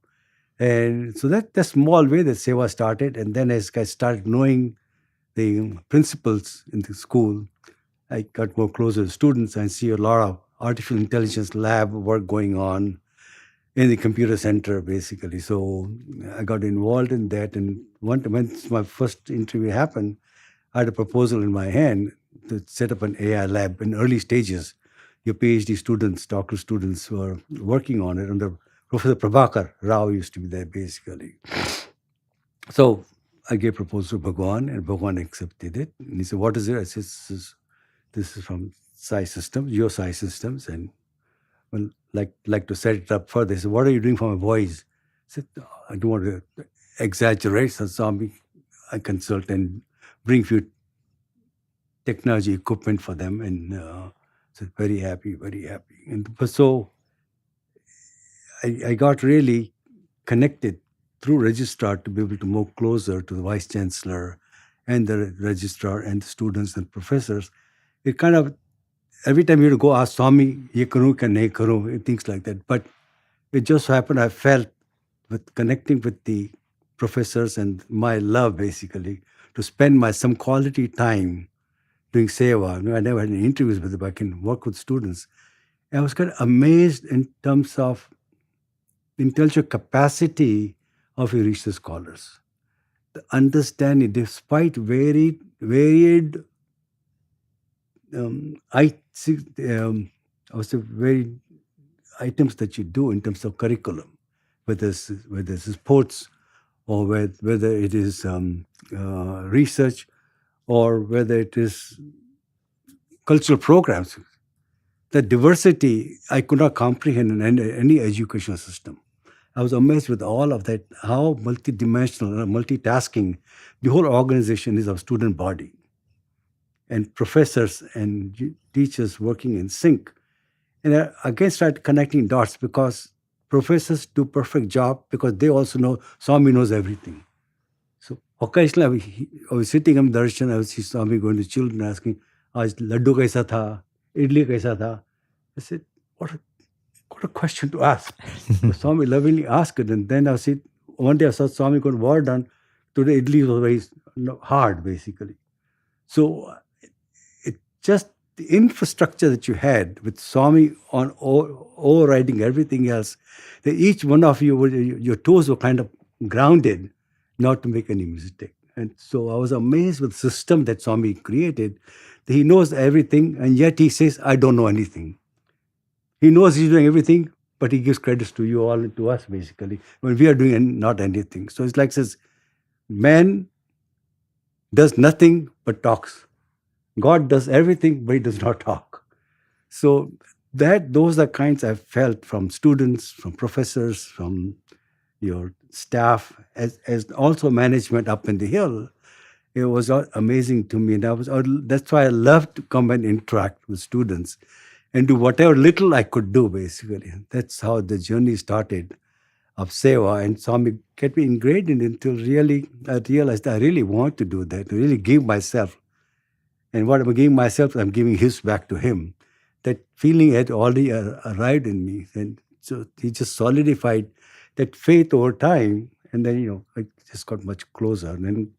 And so that's the small way that seva started. And then as I started knowing the principals in the school, I got more closer to students and see a lot of artificial intelligence lab work going on in the computer center, basically. So I got involved in that. And when my first interview happened, I had a proposal in my hand to set up an AI lab in early stages. Your PhD students, doctoral students were working on it under Professor Prabhakar Rao used to be there, basically. So I gave proposal to Bhagavan, and Bhagavan accepted it. And he said, what is it? I said, this is from Sai Systems, your Sai Systems, and well, like to set it up further. He said, what are you doing for my voice? I said, I don't want to exaggerate. So I consult and bring few technology equipment for them, and so very happy. And so I got really connected through registrar to be able to move closer to the vice chancellor and the registrar and the students and professors. It kind of, every time you go ask Swami, ye karu ka nahi karu, things like that. But it just happened, I felt with connecting with the professors and my love, basically, to spend some quality time doing seva. I never had any interviews with them, but I can work with students. And I was kind of amazed in terms of the intellectual capacity of your research scholars. The understanding, despite varied items that you do in terms of curriculum, whether it's sports or whether it is research or whether it is cultural programs. The diversity I could not comprehend in any educational system. I was amazed with all of that, how multidimensional, multitasking the whole organization is of student body. and professors and teachers working in sync. And I again started connecting dots because professors do perfect job because they also know Swami knows everything. So occasionally I was sitting in darshan, I would see Swami going to children asking, "Aaj laddu kaisa tha? Idli kaisa tha?" I said, what a question to ask. So Swami lovingly asked it, and then I said, one day I saw Swami going, "Well done. Today idli was very hard, basically." So it just the infrastructure that you had with Swami on overriding everything else, that each one of you, your toes were kind of grounded not to make any mistake. And so I was amazed with the system that Swami created. That he knows everything, and yet he says, "I don't know anything." He knows he's doing everything, but he gives credits to you all and to us, basically, when we are doing not anything. So it's like says, man does nothing but talks. God does everything, but he does not talk. So those are kinds I've felt from students, from professors, from your staff, as also management up in the hill. It was amazing to me. And that's why I love to come and interact with students and do whatever little I could do, basically. That's how the journey started of Seva. And Swami kept me ingrained in it until really I realized I really want to do that, to really give myself. And what I'm giving myself, I'm giving his back to him. That feeling had already arrived in me. And so he just solidified that faith over time. And then, I just got much closer. And then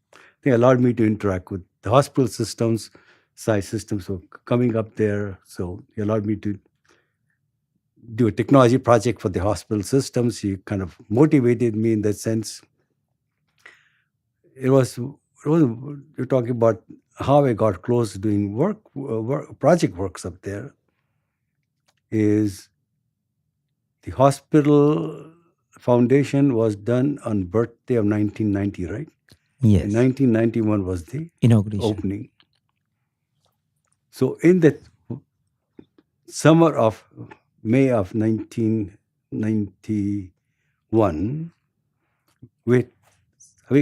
they allowed me to interact with the hospital systems, science systems were coming up there. So he allowed me to do a technology project for the hospital systems. He kind of motivated me in that sense. You're talking about how I got close to doing project works up there. Is the hospital foundation was done on birthday of 1990, right? Yes. In 1991 was the Inauguration. opening. So in that summer of May of 1991, we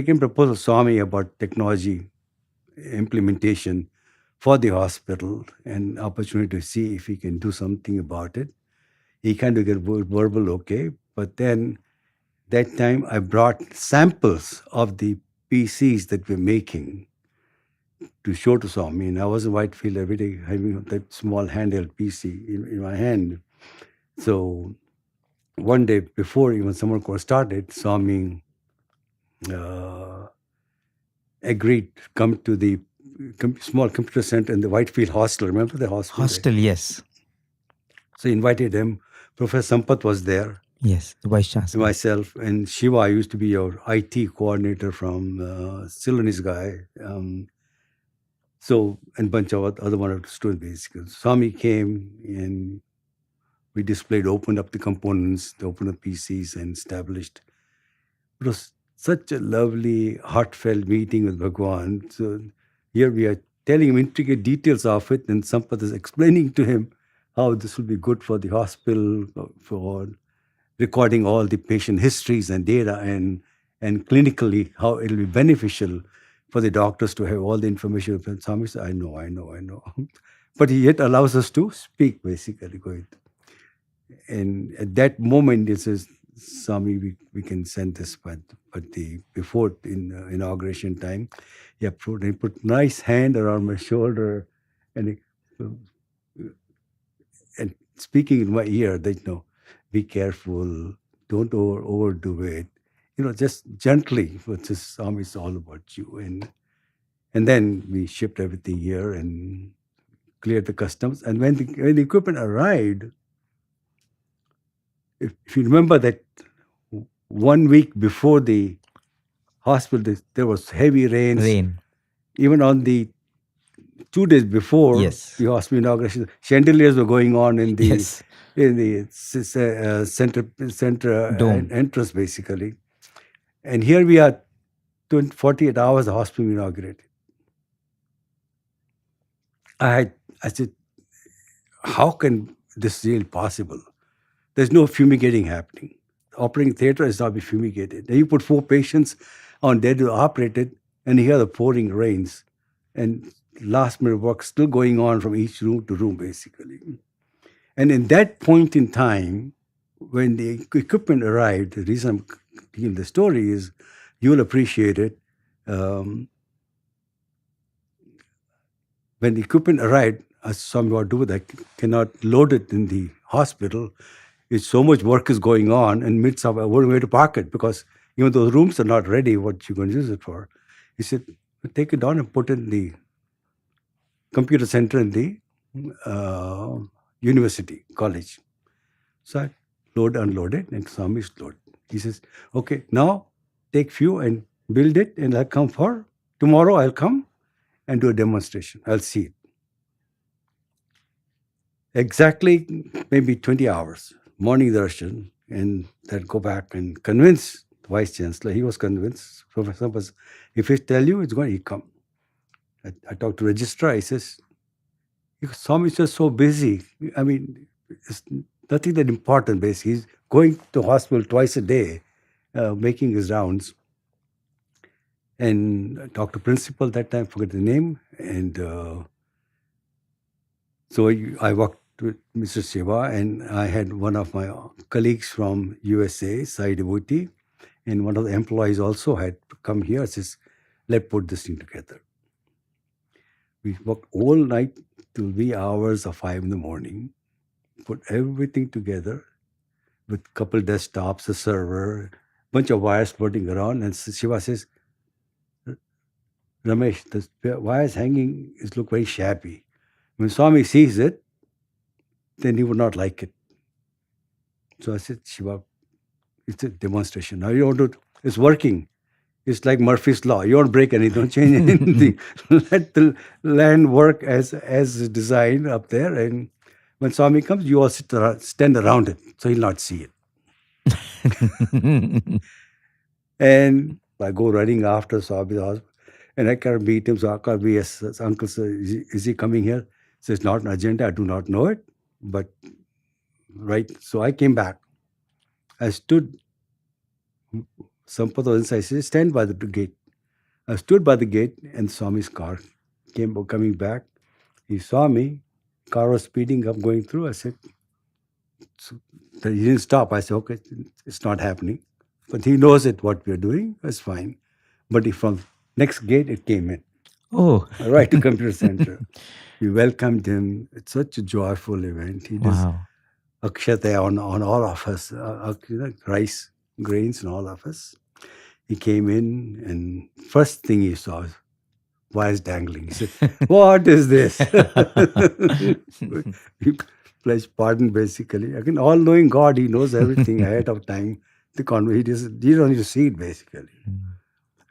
came to propose to Swami about technology implementation for the hospital and opportunity to see if he can do something about it. He kind of get verbal okay, but then that time I brought samples of the PCs that we're making to show to Swami. And I was in Whitefield every day having that small handheld PC in my hand. So one day before even summer course started, Swami agreed to come to the small computer center in the Whitefield hostel. Remember the hostel? Hostel, yes. So he invited him. Professor Sampath was there. Yes, the Vice Chancellor. Myself and Shiva, I used to be your IT coordinator from Ceylonese guy. So, and bunch of other one of the students, basically. Swami came and we displayed, opened up the components, opened up PCs and established. It was such a lovely, heartfelt meeting with Bhagavan. So here we are telling him intricate details of it, and Sampath is explaining to him how this will be good for the hospital, for recording all the patient histories and data, and clinically how it will be beneficial for the doctors to have all the information. And Swami said, I know. But he yet allows us to speak, basically. And at that moment, he says, Swami, we can send this, but before inauguration time, he put nice hand around my shoulder and speaking in my ear that, be careful, don't overdo it. Just gently, but just Swami is all about you. And then we shipped everything here and cleared the customs. And when the equipment arrived, if you remember that 1 week before the hospital, there was heavy rain. Even on the 2 days before the hospital inauguration, chandeliers were going on in the center Dome entrance, basically. And here we are, 48 hours the hospital inaugurated. I said, how can this really possible? There's no fumigating happening. The operating theater is not be fumigated. Then you put 4 patients on there to operate it, and you hear the pouring rains. And last minute work still going on from each room to room, basically. And in that point in time, when the equipment arrived, the reason I'm telling the story is you'll appreciate it. When the equipment arrived, I saw me what to do with it. I cannot load it in the hospital. It's so much work is going on, and midst of I wouldn't way to park it because even though the rooms are not ready, what you going to use it for? He said, take it down and put it in the computer center in the university, college. So I unload it, and Swami's load. He says, okay, now take few and build it, and I'll come for tomorrow. I'll come and do a demonstration. I'll see it. Exactly maybe 20 hours, morning darshan, and then go back and convince the vice chancellor. He was convinced. Professor was, if he tell you, it's going to come. I talked to registrar. He says, Swami is just so busy. I mean, it's nothing that important, basically. He's going to hospital twice a day, making his rounds. And I talked to principal that time, forget the name. And so I walked with Mr. Shiva, and I had one of my colleagues from USA, Sai Devotee, and one of the employees also had come here, says, let's put this thing together. We worked all night till wee hours of 5 in the morning, put everything together with couple desktops, a server, bunch of wires floating around, and Shiva says, Ramesh, the wires hanging look very shabby. When Swami sees it, then he would not like it. So I said, Shiva, it's a demonstration. Now you don't do it. It's working. It's like Murphy's Law. You don't break anything, don't change anything. Let the land work as designed up there. And when Swami comes, you all stand around it, so he'll not see it. And I go running after Swami, and I can't meet him. So I can't be, yes, uncle, sir, is he coming here? So it's not an agenda. I do not know it. But, right. So I came back. I stood. Sampath was inside. I said, stand by the gate. I stood by the gate, and Swami's car coming back. He saw me. Car was speeding up, going through. I said, so, he didn't stop. I said, okay, it's not happening. But he knows it, what we're doing. That's fine. But from next gate, it came in. Oh. Right to computer center. We welcomed him. It's such a joyful event. He does akshata on all of us, rice, grains, and all of us. He came in, and first thing he saw was wires dangling. He said, what is this? He pledged pardon, basically. Again, all-knowing God, he knows everything ahead of time. You don't need to see it, basically.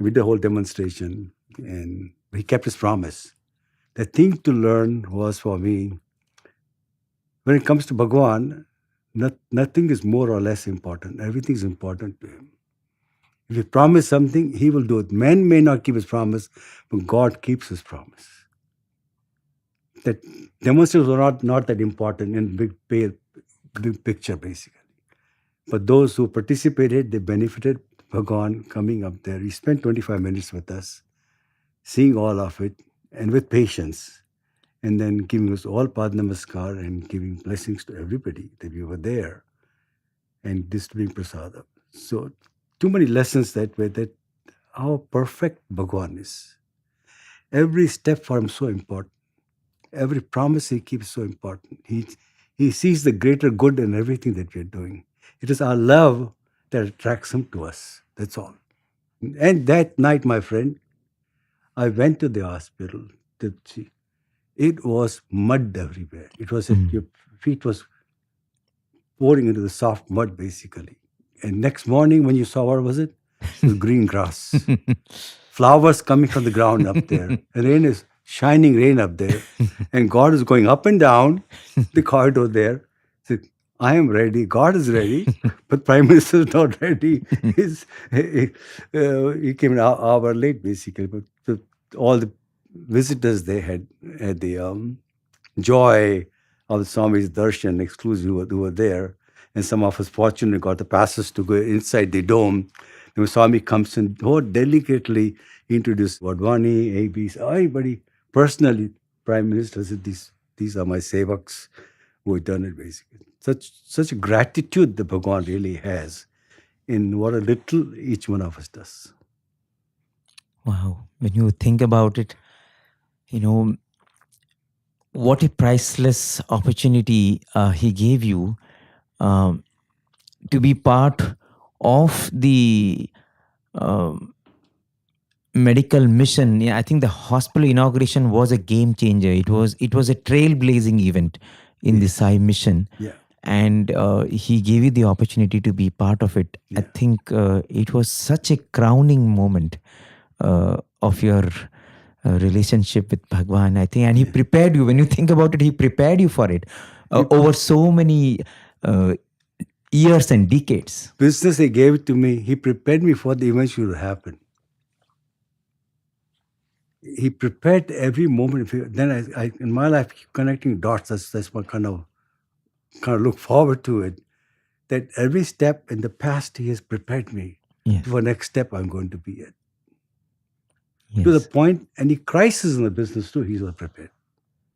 We did the whole demonstration, and he kept his promise. The thing to learn was, for me, when it comes to Bhagavan, nothing is more or less important. Everything is important to him. If he promised something, he will do it. Man may not keep his promise, but God keeps his promise. That demonstrations were not that important in big picture, basically. But those who participated, they benefited. Bhagavan coming up there, he spent 25 minutes with us, seeing all of it, and with patience, and then giving us all Pad Namaskar and giving blessings to everybody that we were there, and distributing prasada. So, too many lessons that way, that how perfect Bhagavan is. Every step for him so important. Every promise he keeps so important. He sees the greater good in everything that we're doing. It is our love that attracts him to us. That's all. And that night, my friend, I went to the hospital to see. It was mud everywhere. It was your feet was pouring into the soft mud, basically. And next morning, when you saw, what was it? It was green grass. Flowers coming from the ground up there. And rain is shining rain up there. And God is going up and down the corridor there. So, I am ready. God is ready, but Prime Minister is not ready. He came an hour late, basically. But all the visitors, they had the joy of the Swami's darshan, exclusive, who were there. And some of us fortunately got the passes to go inside the dome. And Swami comes in, delicately introduced Wadhwani, ABs, everybody personally, Prime Minister said, these are my sevaks who have done it, basically. Such a gratitude the Bhagavan really has in what a little each one of us does. Wow. When you think about it, you know, what a priceless opportunity he gave you um, to be part of the medical mission. Yeah, I think the hospital inauguration was a game changer. It was a trailblazing event in the Sai mission. Yeah. And he gave you the opportunity to be part of it. I Yeah. think it was such a crowning moment of your relationship with Bhagwan, I think. And he prepared you. When you think about it, he prepared you for it over so many years and decades. Business he gave it to me. He prepared me for the eventual happen. He prepared every moment. Then I in my life, keep connecting dots. That's what kind of look forward to it. That every step in the past, he has prepared me Yes. for the next step I'm going to be at. Yes. To the point, any crisis in the business too, he's well prepared.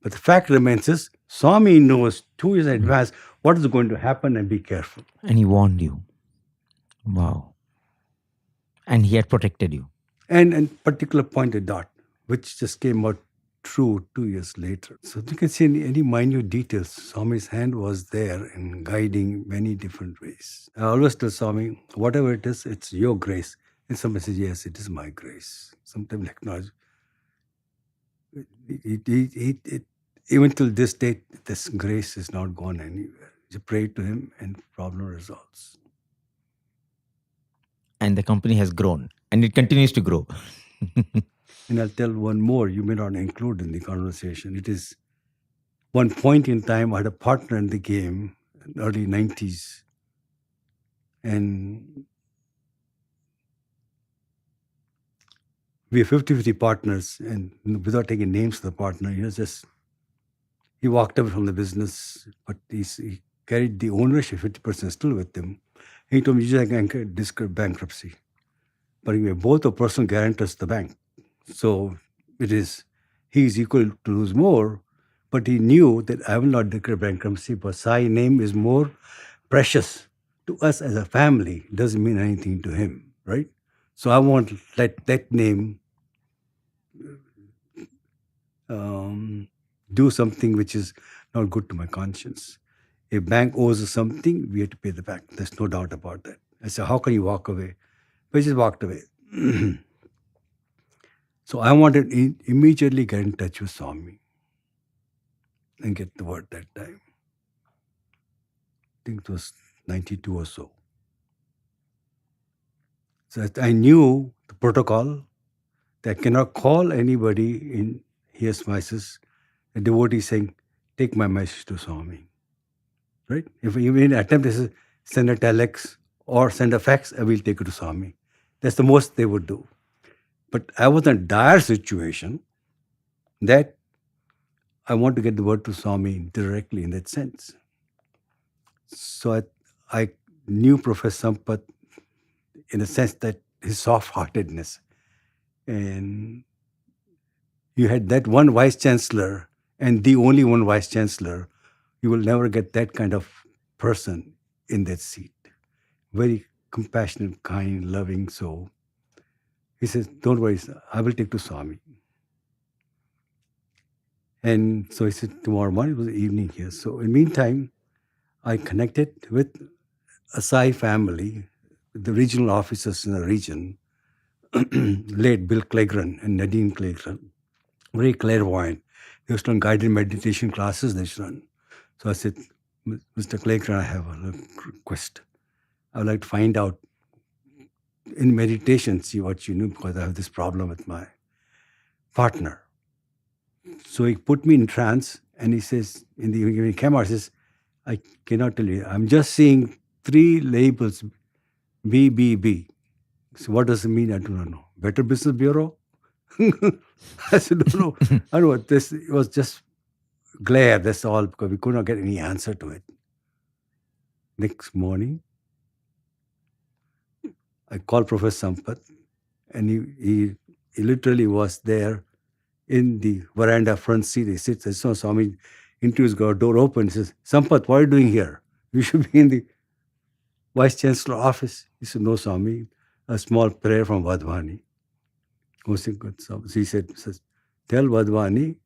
But the fact remains is, Swami knows 2 years in advance what is going to happen, and be careful. And he warned you. Wow. And he had protected you. And particular pointed dot, which just came out true 2 years later. So you can see any minute details. Swami's hand was there in guiding many different ways. I always tell Swami, whatever it is, it's your grace. And somebody says, yes, it is my grace. Sometimes acknowledge. Even till this date, this grace is not gone anywhere. You pray to him and problem resolves. And the company has grown. And it continues to grow. And I'll tell one more you may not include in the conversation. It is one point in time, I had a partner in the game in the early 90s. And we have 50-50 partners. And without taking names of the partner, he walked away from the business, but he carried the ownership, 50% still with him. He told me, I can discuss bankruptcy. But we have both are personal guarantors to the bank. So he is equal to lose more, but he knew that I will not declare bankruptcy, but Sai name is more precious to us as a family. It doesn't mean anything to him, right? So I won't let that name do something which is not good to my conscience. If bank owes us something, we have to pay the bank. There's no doubt about that. I said, how can you walk away? But he just walked away. So I wanted to immediately get in touch with Swami and get the word that time. I think it was 92 or so. So I knew the protocol that I cannot call anybody in Here's my sis, a devotee saying, take my message to Swami. Right? If you even attempt to send a telex or send a fax, I will take it to Swami. That's the most they would do. But I was in a dire situation that I want to get the word to Swami directly in that sense. So I knew Professor Sampath in the sense that his soft-heartedness. And you had that one vice chancellor and the only one vice chancellor. You will never get that kind of person in that seat. Very compassionate, kind, loving. So he says, don't worry, sir, I will take to Swami. And so he said, tomorrow morning, it was evening here. So in the meantime, I connected with a Sai family, the regional officers in the region, late Bill Clegran and Nadine Clegran, very clairvoyant. They used to run guided meditation classes they used to run. So I said, Mr. Clegran, I have a request. I would like to find out in meditation, see what you knew, because I have this problem with my partner. So he put me in trance, and he says, in the camera, he says, I cannot tell you. I'm just seeing 3 labels, BBB. So what does it mean? I do not know. Better Business Bureau? I said, no. I don't know. This was just glare, that's all, because we could not get any answer to it. Next morning, I called Professor Sampath, and he literally was there in the veranda front seat. He sits. I saw Swami into his door open. He says, Sampath, what are you doing here? You should be in the Vice Chancellor office. He said, no, Swami, a small prayer from Wadhwani. So he says, tell Wadhwani,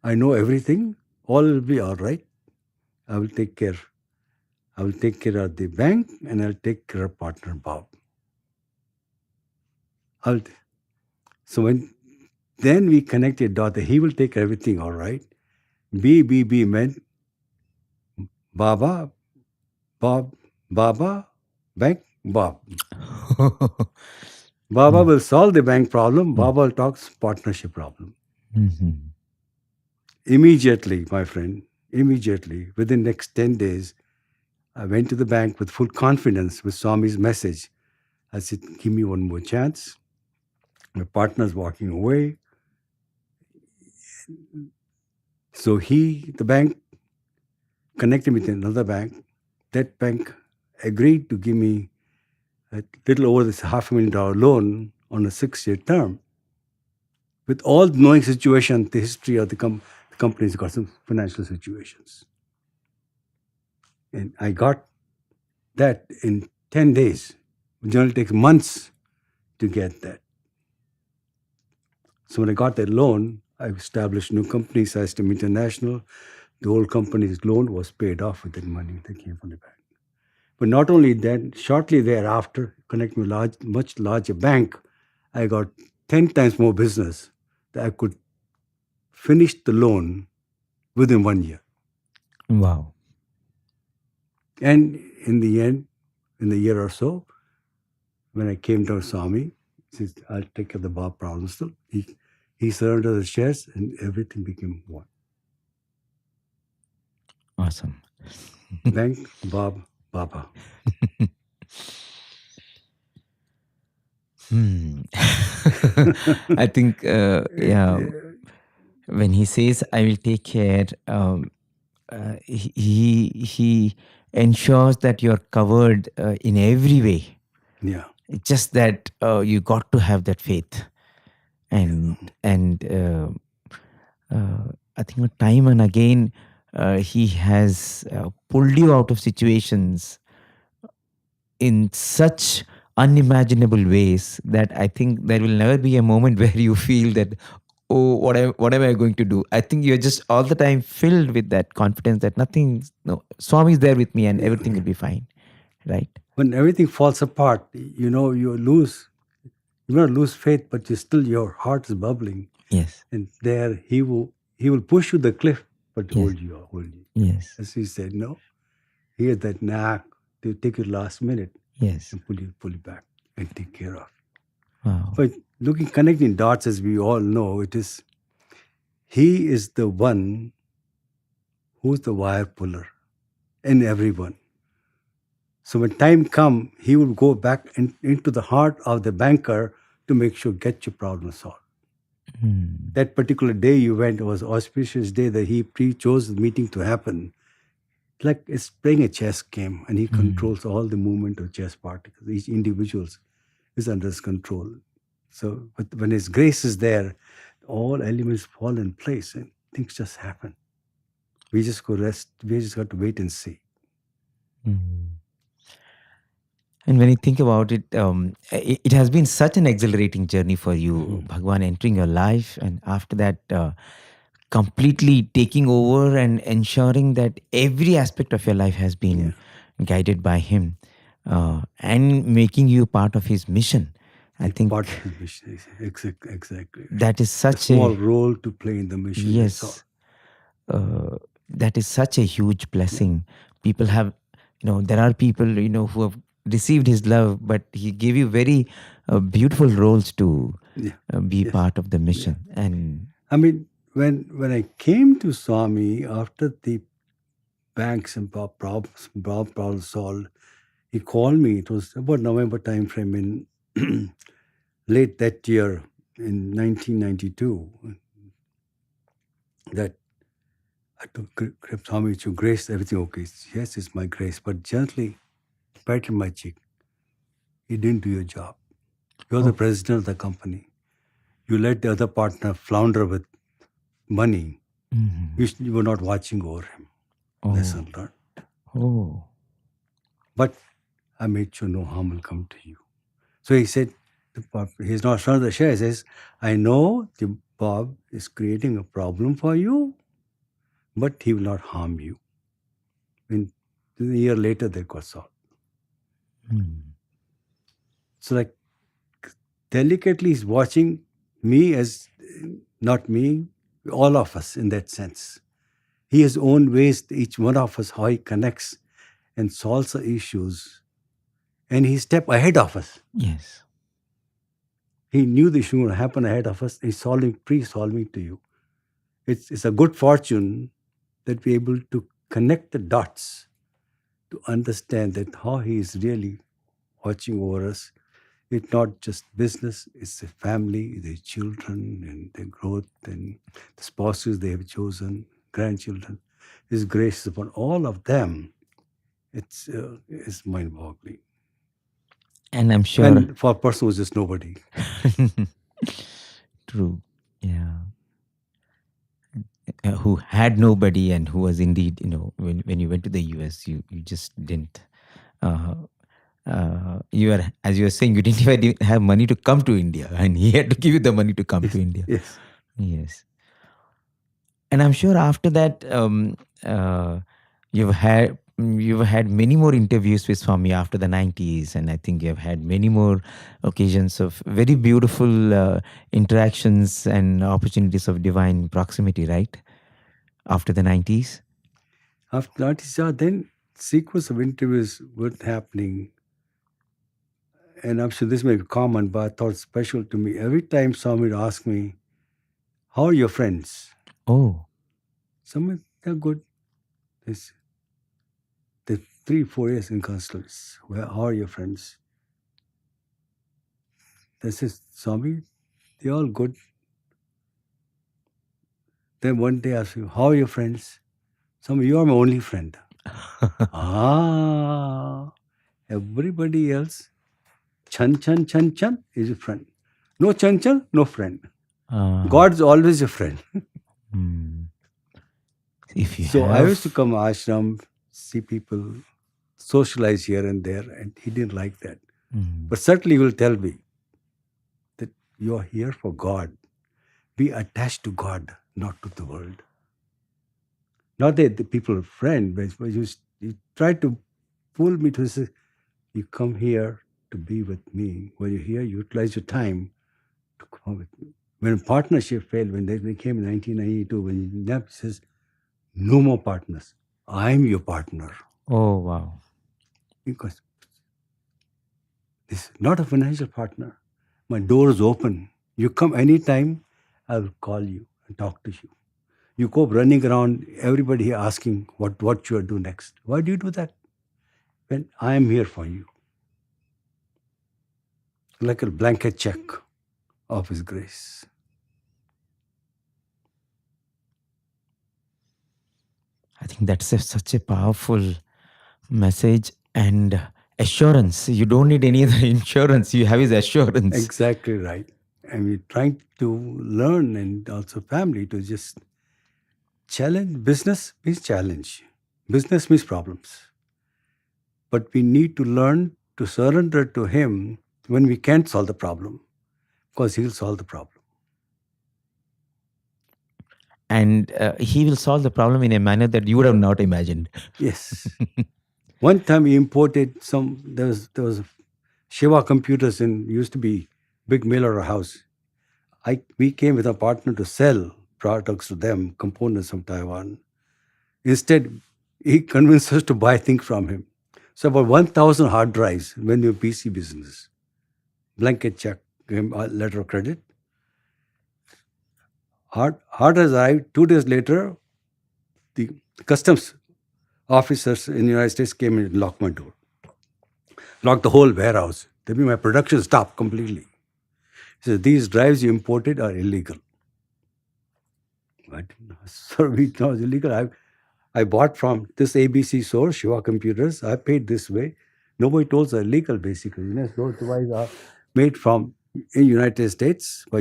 I know everything. All will be all right. I will take care. I will take care of the bank and I'll take care of partner Bob. So then we connected dot that he will take everything all right. B meant Baba, Bob, Baba, bank, Bob. Baba will solve the bank problem. Baba will talk partnership problem. Immediately, my friend, within next 10 days, I went to the bank with full confidence with Swami's message. I said, give me one more chance. My partner's walking away. So the bank connected me with another bank. That bank agreed to give me a little over this $500,000 loan on a 6-year term. With all knowing situation, the history of the company's got some financial situations. And I got that in 10 days. It generally takes months to get that. So when I got that loan, I established new company, System International. The whole company's loan was paid off with that money that came from the bank. But not only that, shortly thereafter, connecting with a much larger bank, I got 10 times more business that I could finish the loan within 1 year. Wow. And in the end, in the year or so, when I came to Swami, he says, I'll take care of the Bob problem still. He surrendered the shares and everything became one. Awesome. Bank, Bob, Baba. I think, when he says, I will take care, he ensures that you're covered in every way. Yeah. It's just that you got to have that faith. And I think time and again, he has pulled you out of situations in such unimaginable ways that I think there will never be a moment where you feel that, oh, what am I going to do? I think you're just all the time filled with that confidence that Swami is there with me and everything will be fine, right? When everything falls apart, you not lose faith, but your heart is bubbling. Yes. And there he will push you the cliff, but hold you. Yes. As he said, no, he has that knack to take you last minute. Yes. And pull you back and take care of. Wow. But connecting dots, as we all know, he is the one who's the wire puller in everyone. So when time comes, he will go back into the heart of the banker to make sure get your problem solved. That particular day you went was auspicious day that he pre-chose the meeting to happen. Like it's playing a chess game, and he controls all the movement of chess particles. Each individual is under his control. So when his grace is there, all elements fall in place and things just happen. We just go rest. We just got to wait and see. And when you think about it, it has been such an exhilarating journey for you, Bhagavan entering your life, and after that, completely taking over and ensuring that every aspect of your life has been guided by him, and making you part of his mission. I think part of his mission, exactly. That is such a small role to play in the mission. Yes, that is such a huge blessing. People have, there are people who have received his love, but he gave you very beautiful roles to be part of the mission. And I mean, when I came to Swami after the banks and problems solved, he called me. It was about November time frame in late that year in 1992. That I took Swami to grace, everything okay. Yes, it's my grace, but gently patted my cheek. You didn't do your job. You're the president of the company. You let the other partner flounder with money, Mhm. you were not watching over him. Lesson Oh. learned. Oh. But I made sure no harm will come to you. So he said, he's not sure the share. He says, I know the Bob is creating a problem for you, but he will not harm you. And a year later, they got solved. Mm. So, like, delicately, he's watching me as not me, all of us in that sense. He has own ways, each one of us, how he connects and solves the issues. And he's step ahead of us. Yes. He knew the issue would happen ahead of us. He's pre-solving to you. It's a good fortune that we're able to connect the dots to understand that how he is really watching over us. It's not just business, it's the family, the children, and their growth, and the spouses they have chosen, grandchildren. His grace is upon all of them. It's mind-boggling. And I'm sure. And for a person who's just nobody. True. Yeah. Who had nobody and who was indeed, when you went to the US, you just didn't. You are, as you were saying, you didn't even have money to come to India, and he had to give you the money to come Yes, to India. yes. Yes. And I'm sure after that, you've had many more interviews with Swami after the 90s, and I think you've had many more occasions of very beautiful interactions and opportunities of divine proximity, right? After the 90s? After 90s, then sequence of interviews were happening. And I'm sure this may be common, but I thought it's special to me. Every time someone would ask me, how are your friends? Oh. Someone, they're good. This, the 3-4 years in constants. How are your friends? They says, Swami, they're all good. Then one day I ask you, how are your friends? Swami, you are my only friend. Everybody else, chan is a friend. No chan, no friend. God's always a friend. If you So have. I used to come ashram, see people, socialize here and there, and he didn't like that. But certainly he will tell me that you are here for God. Be attached to God, not to the world. Not that the people are friends, but you try to pull me to say, you come here to be with me. When you're here, you utilize your time to come with me. When partnership failed, when they came in 1992, when he says, no more partners. I'm your partner. Oh, wow. Because this is not a financial partner. My door is open. You come anytime, I will call you and talk to you. You go running around, everybody here asking what you are do next. Why do you do that? When I am here for you. Like a blanket check of His grace. I think that's such a powerful message and assurance. You don't need any other insurance. You have His assurance. Exactly right. And we're trying to learn, and also family, to just challenge. Business means challenge. Business means problems. But we need to learn to surrender to Him when we can't solve the problem, because He'll solve the problem. And He will solve the problem in a manner that you would have not imagined. Yes. One time we imported there was Shiva computers used to be big mill or a house. We came with a partner to sell products to them, components from Taiwan. Instead, he convinced us to buy things from him. So about 1,000 hard drives when we were PC business. Blanket check, gave him a letter of credit. Hard drives arrived. 2 days later, the customs officers in the United States came in and locked my door. Locked the whole warehouse. That means my production stopped completely. He said, these drives you imported are illegal. But sir, we know it's illegal. I bought from this ABC source, Shiva Computers. I paid this way. Nobody told us they're illegal, basically. Those devices are made from in United States by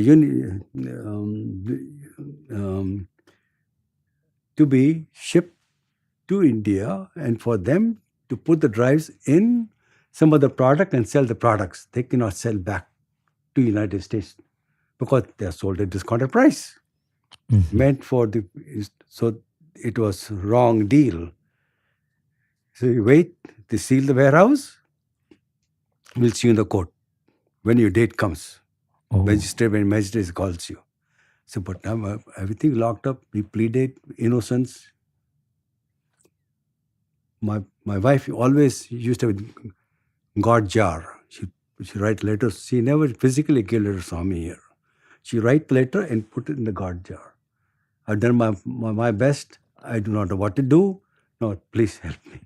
to be shipped to India and for them to put the drives in some other product and sell the products. They cannot sell back to United States because they are sold at discounted price. Mhm. Meant for the so it was wrong deal. So you wait, they seal the warehouse. We'll see you in the court when your date comes. Oh. When magistrate calls you. So, but now everything locked up. We pleaded innocence. My wife always used to have a God jar. She write letters. She never physically gave letters to me here. She write letter and put it in the God jar. I've done my best. I do not know what to do. No, please help me.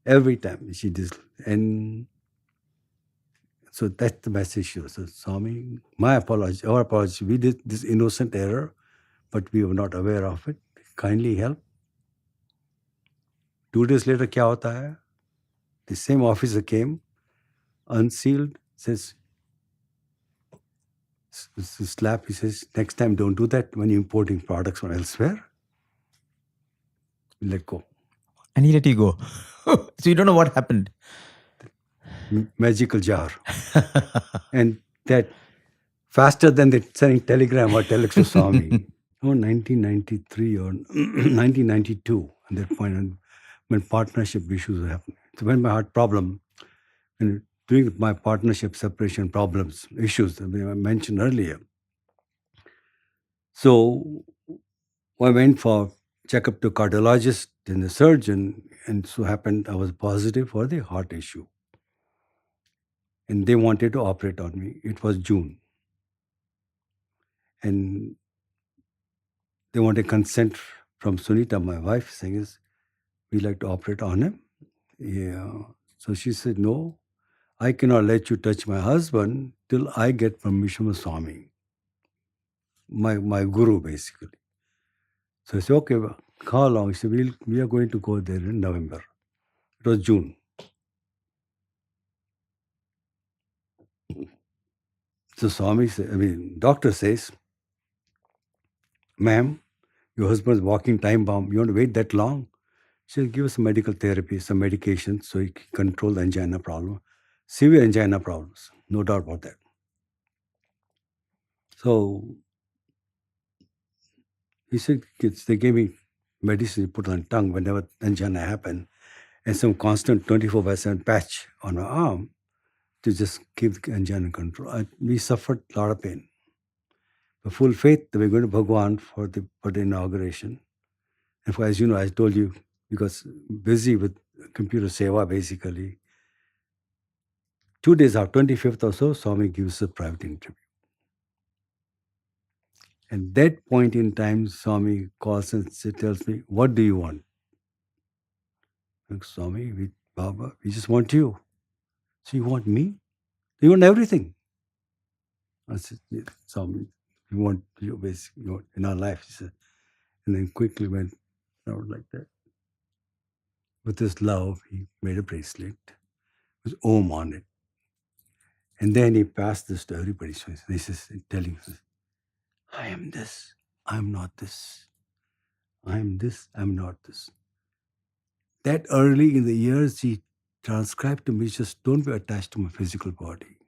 Every time she just and so that's the message she was. So Swami, my apology, our apology. We did this innocent error, but we were not aware of it. Kindly help. 2 days later, क्या होता है? The same officer came, unsealed, says, slap. He says, next time don't do that when you're importing products from elsewhere. Let go. And he let you go. So you don't know what happened. Magical jar. And that faster than the sending telegram or telex to Swami. 1993 or 1992, at that point, when partnership issues were happening. So when my heart problem, and during my partnership separation problems, issues that I mentioned earlier. So I went for checkup to cardiologist and the surgeon, and so happened I was positive for the heart issue. And they wanted to operate on me. It was June. And they wanted consent from Sunita, my wife, saying, is, we like to operate on him. Yeah. So she said, no, I cannot let you touch my husband till I get permission from Swami, my guru, basically. So I said, okay, well, how long? He said, we are going to go there in November. It was June. So Swami said, doctor says, ma'am, your husband is walking time bomb. You want to wait that long? She said, give us some medical therapy, some medication so he can control the angina problem. Severe angina problems, no doubt about that. So he said, they gave me medicine put on tongue whenever angina happened, and some constant 24/7 patch on my arm to just keep the angina in control. We suffered a lot of pain. The full faith that we're going to Bhagavan for the inauguration. And as you know, I told you, because busy with computer seva basically, 2 days after, 25th or so, Swami gives a private interview. And that point in time, Swami calls and tells me, what do you want? Like, Swami, Baba, we just want you. So you want me? You want everything. I said, yeah, Swami, we want you basically in our life. He said, and then quickly went out like that. With his love, he made a bracelet with Om on it. And then he passed this to everybody. So this is telling us, I am this, I am not this. I am this, I am not this. That early in the years, he transcribed to me, just don't be attached to my physical body.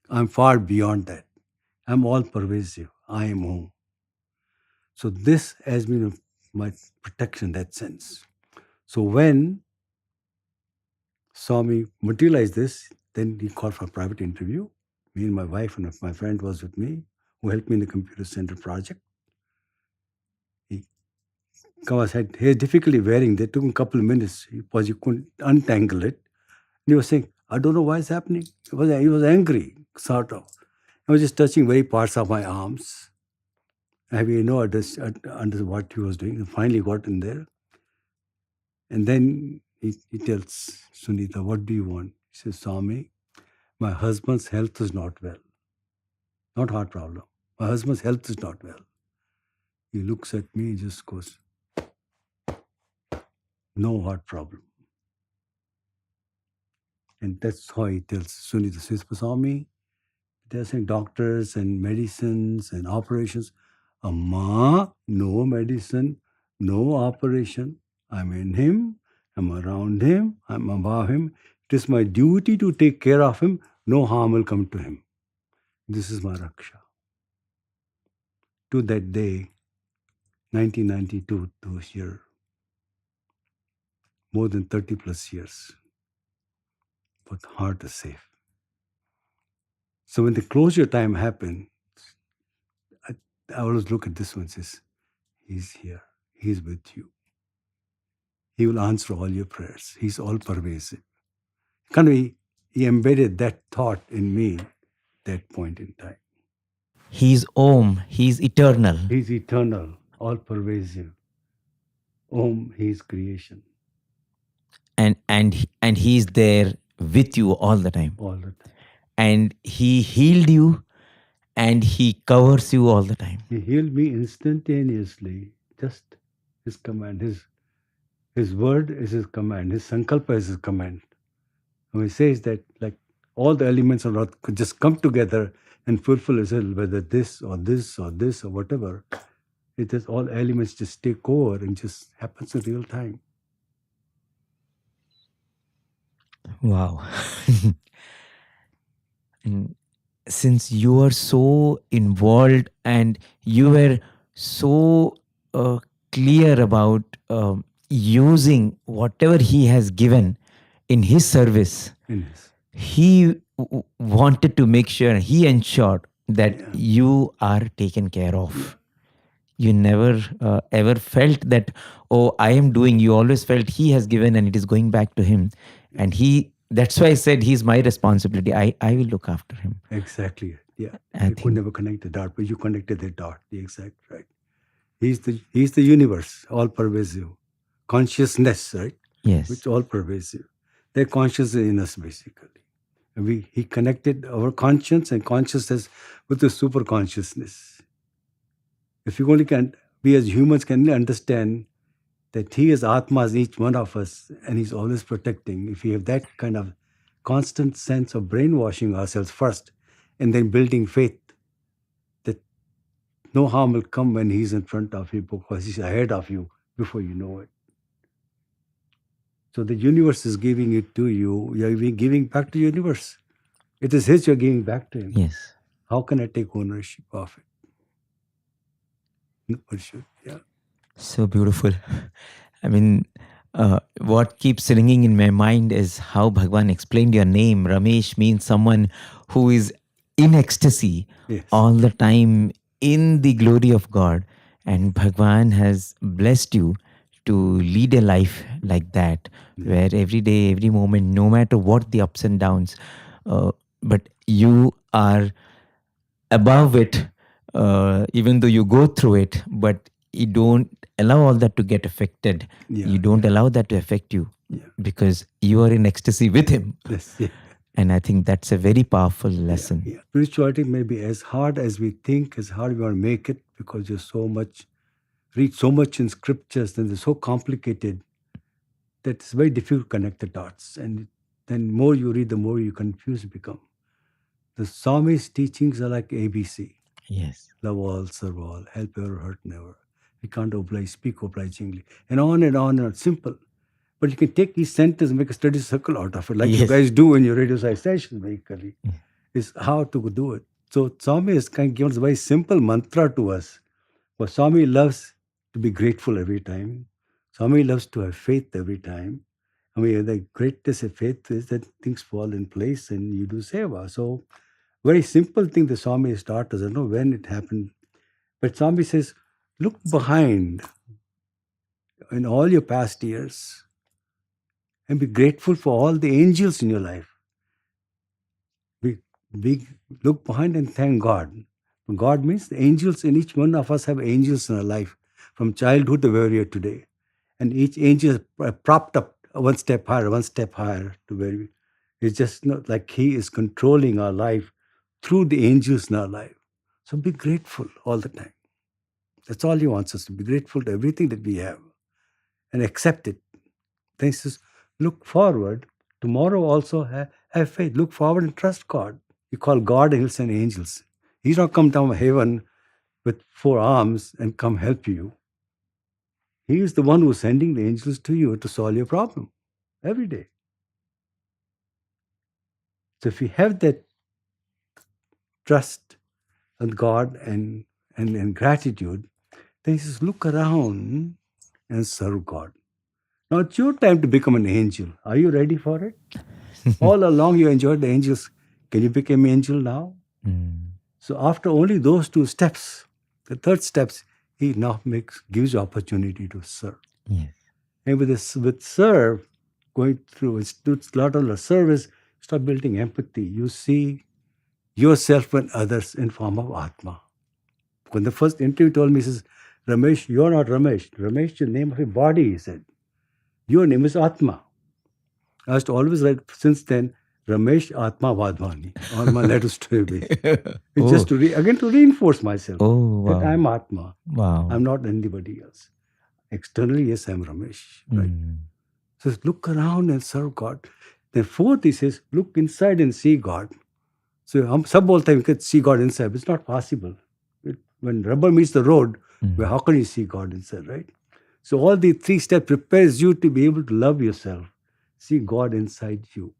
I'm far beyond that. I'm all pervasive. I am home. So this has been my protection in that sense. So when Swami materialized this, then he called for a private interview. Me and my wife and my friend was with me, who helped me in the computer center project. He had difficulty wearing. They took him a couple of minutes because you couldn't untangle it. And he was saying, I don't know why it's happening. He was angry, sort of. I was just touching very parts of my arms. Have you know under what he was doing? And finally got in there. And then he tells Sunita, what do you want? He says, Swami, my husband's health is not well. Not heart problem. My husband's health is not well. He looks at me and just goes, no heart problem. And that's how he tells Sunita, says, Swami, they're saying doctors and medicines and operations. Amma, no medicine, No operation. I'm in Him, I'm around Him, I'm above Him. It is my duty to take care of Him. No harm will come to Him. This is my Raksha. To that day, 1992, those years, more than 30 plus years, but heart is safe. So when the closure time happened, I always look at this one and says, He's here. He's with you. He will answer all your prayers. He's all pervasive. Kind of, he embedded that thought in me that point in time. He's Om, He's eternal. He's eternal, all pervasive. Om, He's creation. And He's there with you all the time. All the time. And He healed you and He covers you all the time. He healed me instantaneously. Just His command. His word is His command. His sankalpa is His command. And He says that like all the elements of earth could just come together and fulfill His will, whether this or this or this or whatever. It is all elements just take over and just happens in real time. Wow. And since you are so involved and you were so clear about using whatever He has given in His service, Yes. He wanted to make sure, He ensured that you are taken care of. You never ever felt that, oh, I am doing. You always felt He has given and it is going back to Him. And that's why I said He's my responsibility. I will look after Him. Exactly. Yeah. I You could never connect the dot, but you connected the dot. The exact right. He's the universe, all pervasive. Consciousness, right? Yes. Which all pervasive. They're conscious in us basically. And He connected our conscience and consciousness with the super consciousness. If you only can, we as humans can understand that He is Atma as each one of us and He's always protecting. If we have that kind of constant sense of brainwashing ourselves first and then building faith that no harm will come when He's in front of you because He's ahead of you before you know it. So the universe is giving it to you. You're giving back to the universe. It is His, you're giving back to Him. Yes. How can I take ownership of it? No, for sure. Yeah. So beautiful. I mean, what keeps ringing in my mind is how Bhagavan explained your name. Ramesh means someone who is in ecstasy Yes. all the time in the glory of God. And Bhagavan has blessed you to lead a life like that, where every day, every moment, no matter what the ups and downs, but you are above it, even though you go through it, but you don't allow all that to get affected. Yeah, You don't allow that to affect you because you are in ecstasy with Him. Yes. Yeah. And I think that's a very powerful lesson. Yeah. Spirituality may be as hard as we think, as hard we want to make it because you're read so much in scriptures and they're so complicated that it's very difficult to connect the dots. And then more you read, the more you confused become. The Swami's teachings are like ABC. Yes. Love all, serve all, help ever, hurt never. We can't oblige, speak obligingly. And on and on and on. Simple. But you can take these sentences and make a study circle out of it, like you Yes. guys do in your radio science sessions, basically. Is how to do it. So Swami has kind of given us a very simple mantra to us. But Swami loves to be grateful every time. Swami loves to have faith every time. I mean, the greatness of faith is that things fall in place and you do seva. So, very simple thing the Swami has taught us. I don't know when it happened. But Swami says, look behind in all your past years and be grateful for all the angels in your life. Look behind and thank God. God means the angels in each one of us have angels in our life, from childhood to where we are today. And each angel is propped up one step higher to where we. It's just not like He is controlling our life through the angels in our life. So be grateful all the time. That's all He wants us to be grateful to everything that we have and accept it. Then He says, look forward. Tomorrow also have faith. Look forward and trust God. You call God and He'll send angels. He's not come down from heaven with 4 arms and come help you. He is the one who's sending the angels to you to solve your problem every day. So if you have that trust in God and gratitude, then he says, look around and serve God. Now it's your time to become an angel. Are you ready for it? All along you enjoyed the angels. Can you become an angel now? So after only those two steps, the third steps, he now gives you opportunity to serve. Yes. And with serve, going through it's not only service, start building empathy. You see yourself and others in form of Atma. When the first interview told me, he says, Ramesh, you're not Ramesh. Ramesh is the name of your body, he said. Your name is Atma. I used to always write since then, Ramesh Atma Wadhwani on my letters to everybody. It's just to reinforce myself that I'm Atma. Wow. I'm not anybody else. Externally, yes, I'm Ramesh. Right? So look around and serve God. Then fourth, he says, look inside and see God. So सब बोलते हैं you can see God inside, but it's not possible. When rubber meets the road, well, how can you see God inside, right? So all the three steps prepares you to be able to love yourself, see God inside you.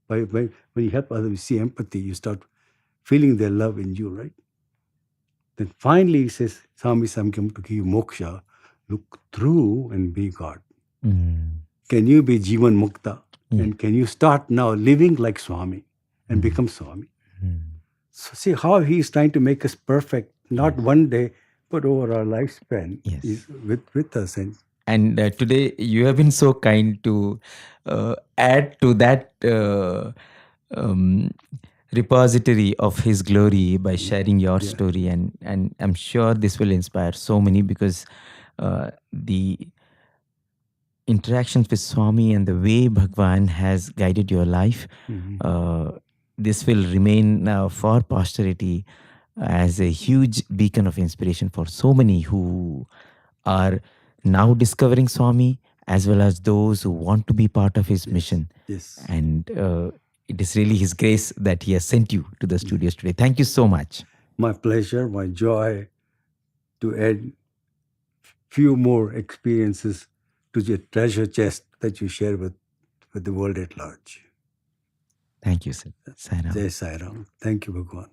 When you help others, you see empathy, you start feeling their love in you, right? Then finally he says, Swami Samkham to give you moksha, look through and be God. Can you be Jivan Mukta? And can you start now living like Swami and become Swami? So see how he is trying to make us perfect, not one day, but over our lifespan. Yes. He's with us. And today you have been so kind to add to that repository of his glory by sharing your story. And I'm sure this will inspire so many, because the interactions with Swami and the way Bhagavan has guided your life, this will remain for posterity as a huge beacon of inspiration for so many who are now discovering Swami, as well as those who want to be part of his mission. Yes. And it is really his grace that he has sent you to the studios today. Thank you so much. My pleasure, my joy to add few more experiences to your treasure chest that you share with the world at large. Thank you, sir. Sai Ram. Jai Sai Ram. Thank you, Bhagavan.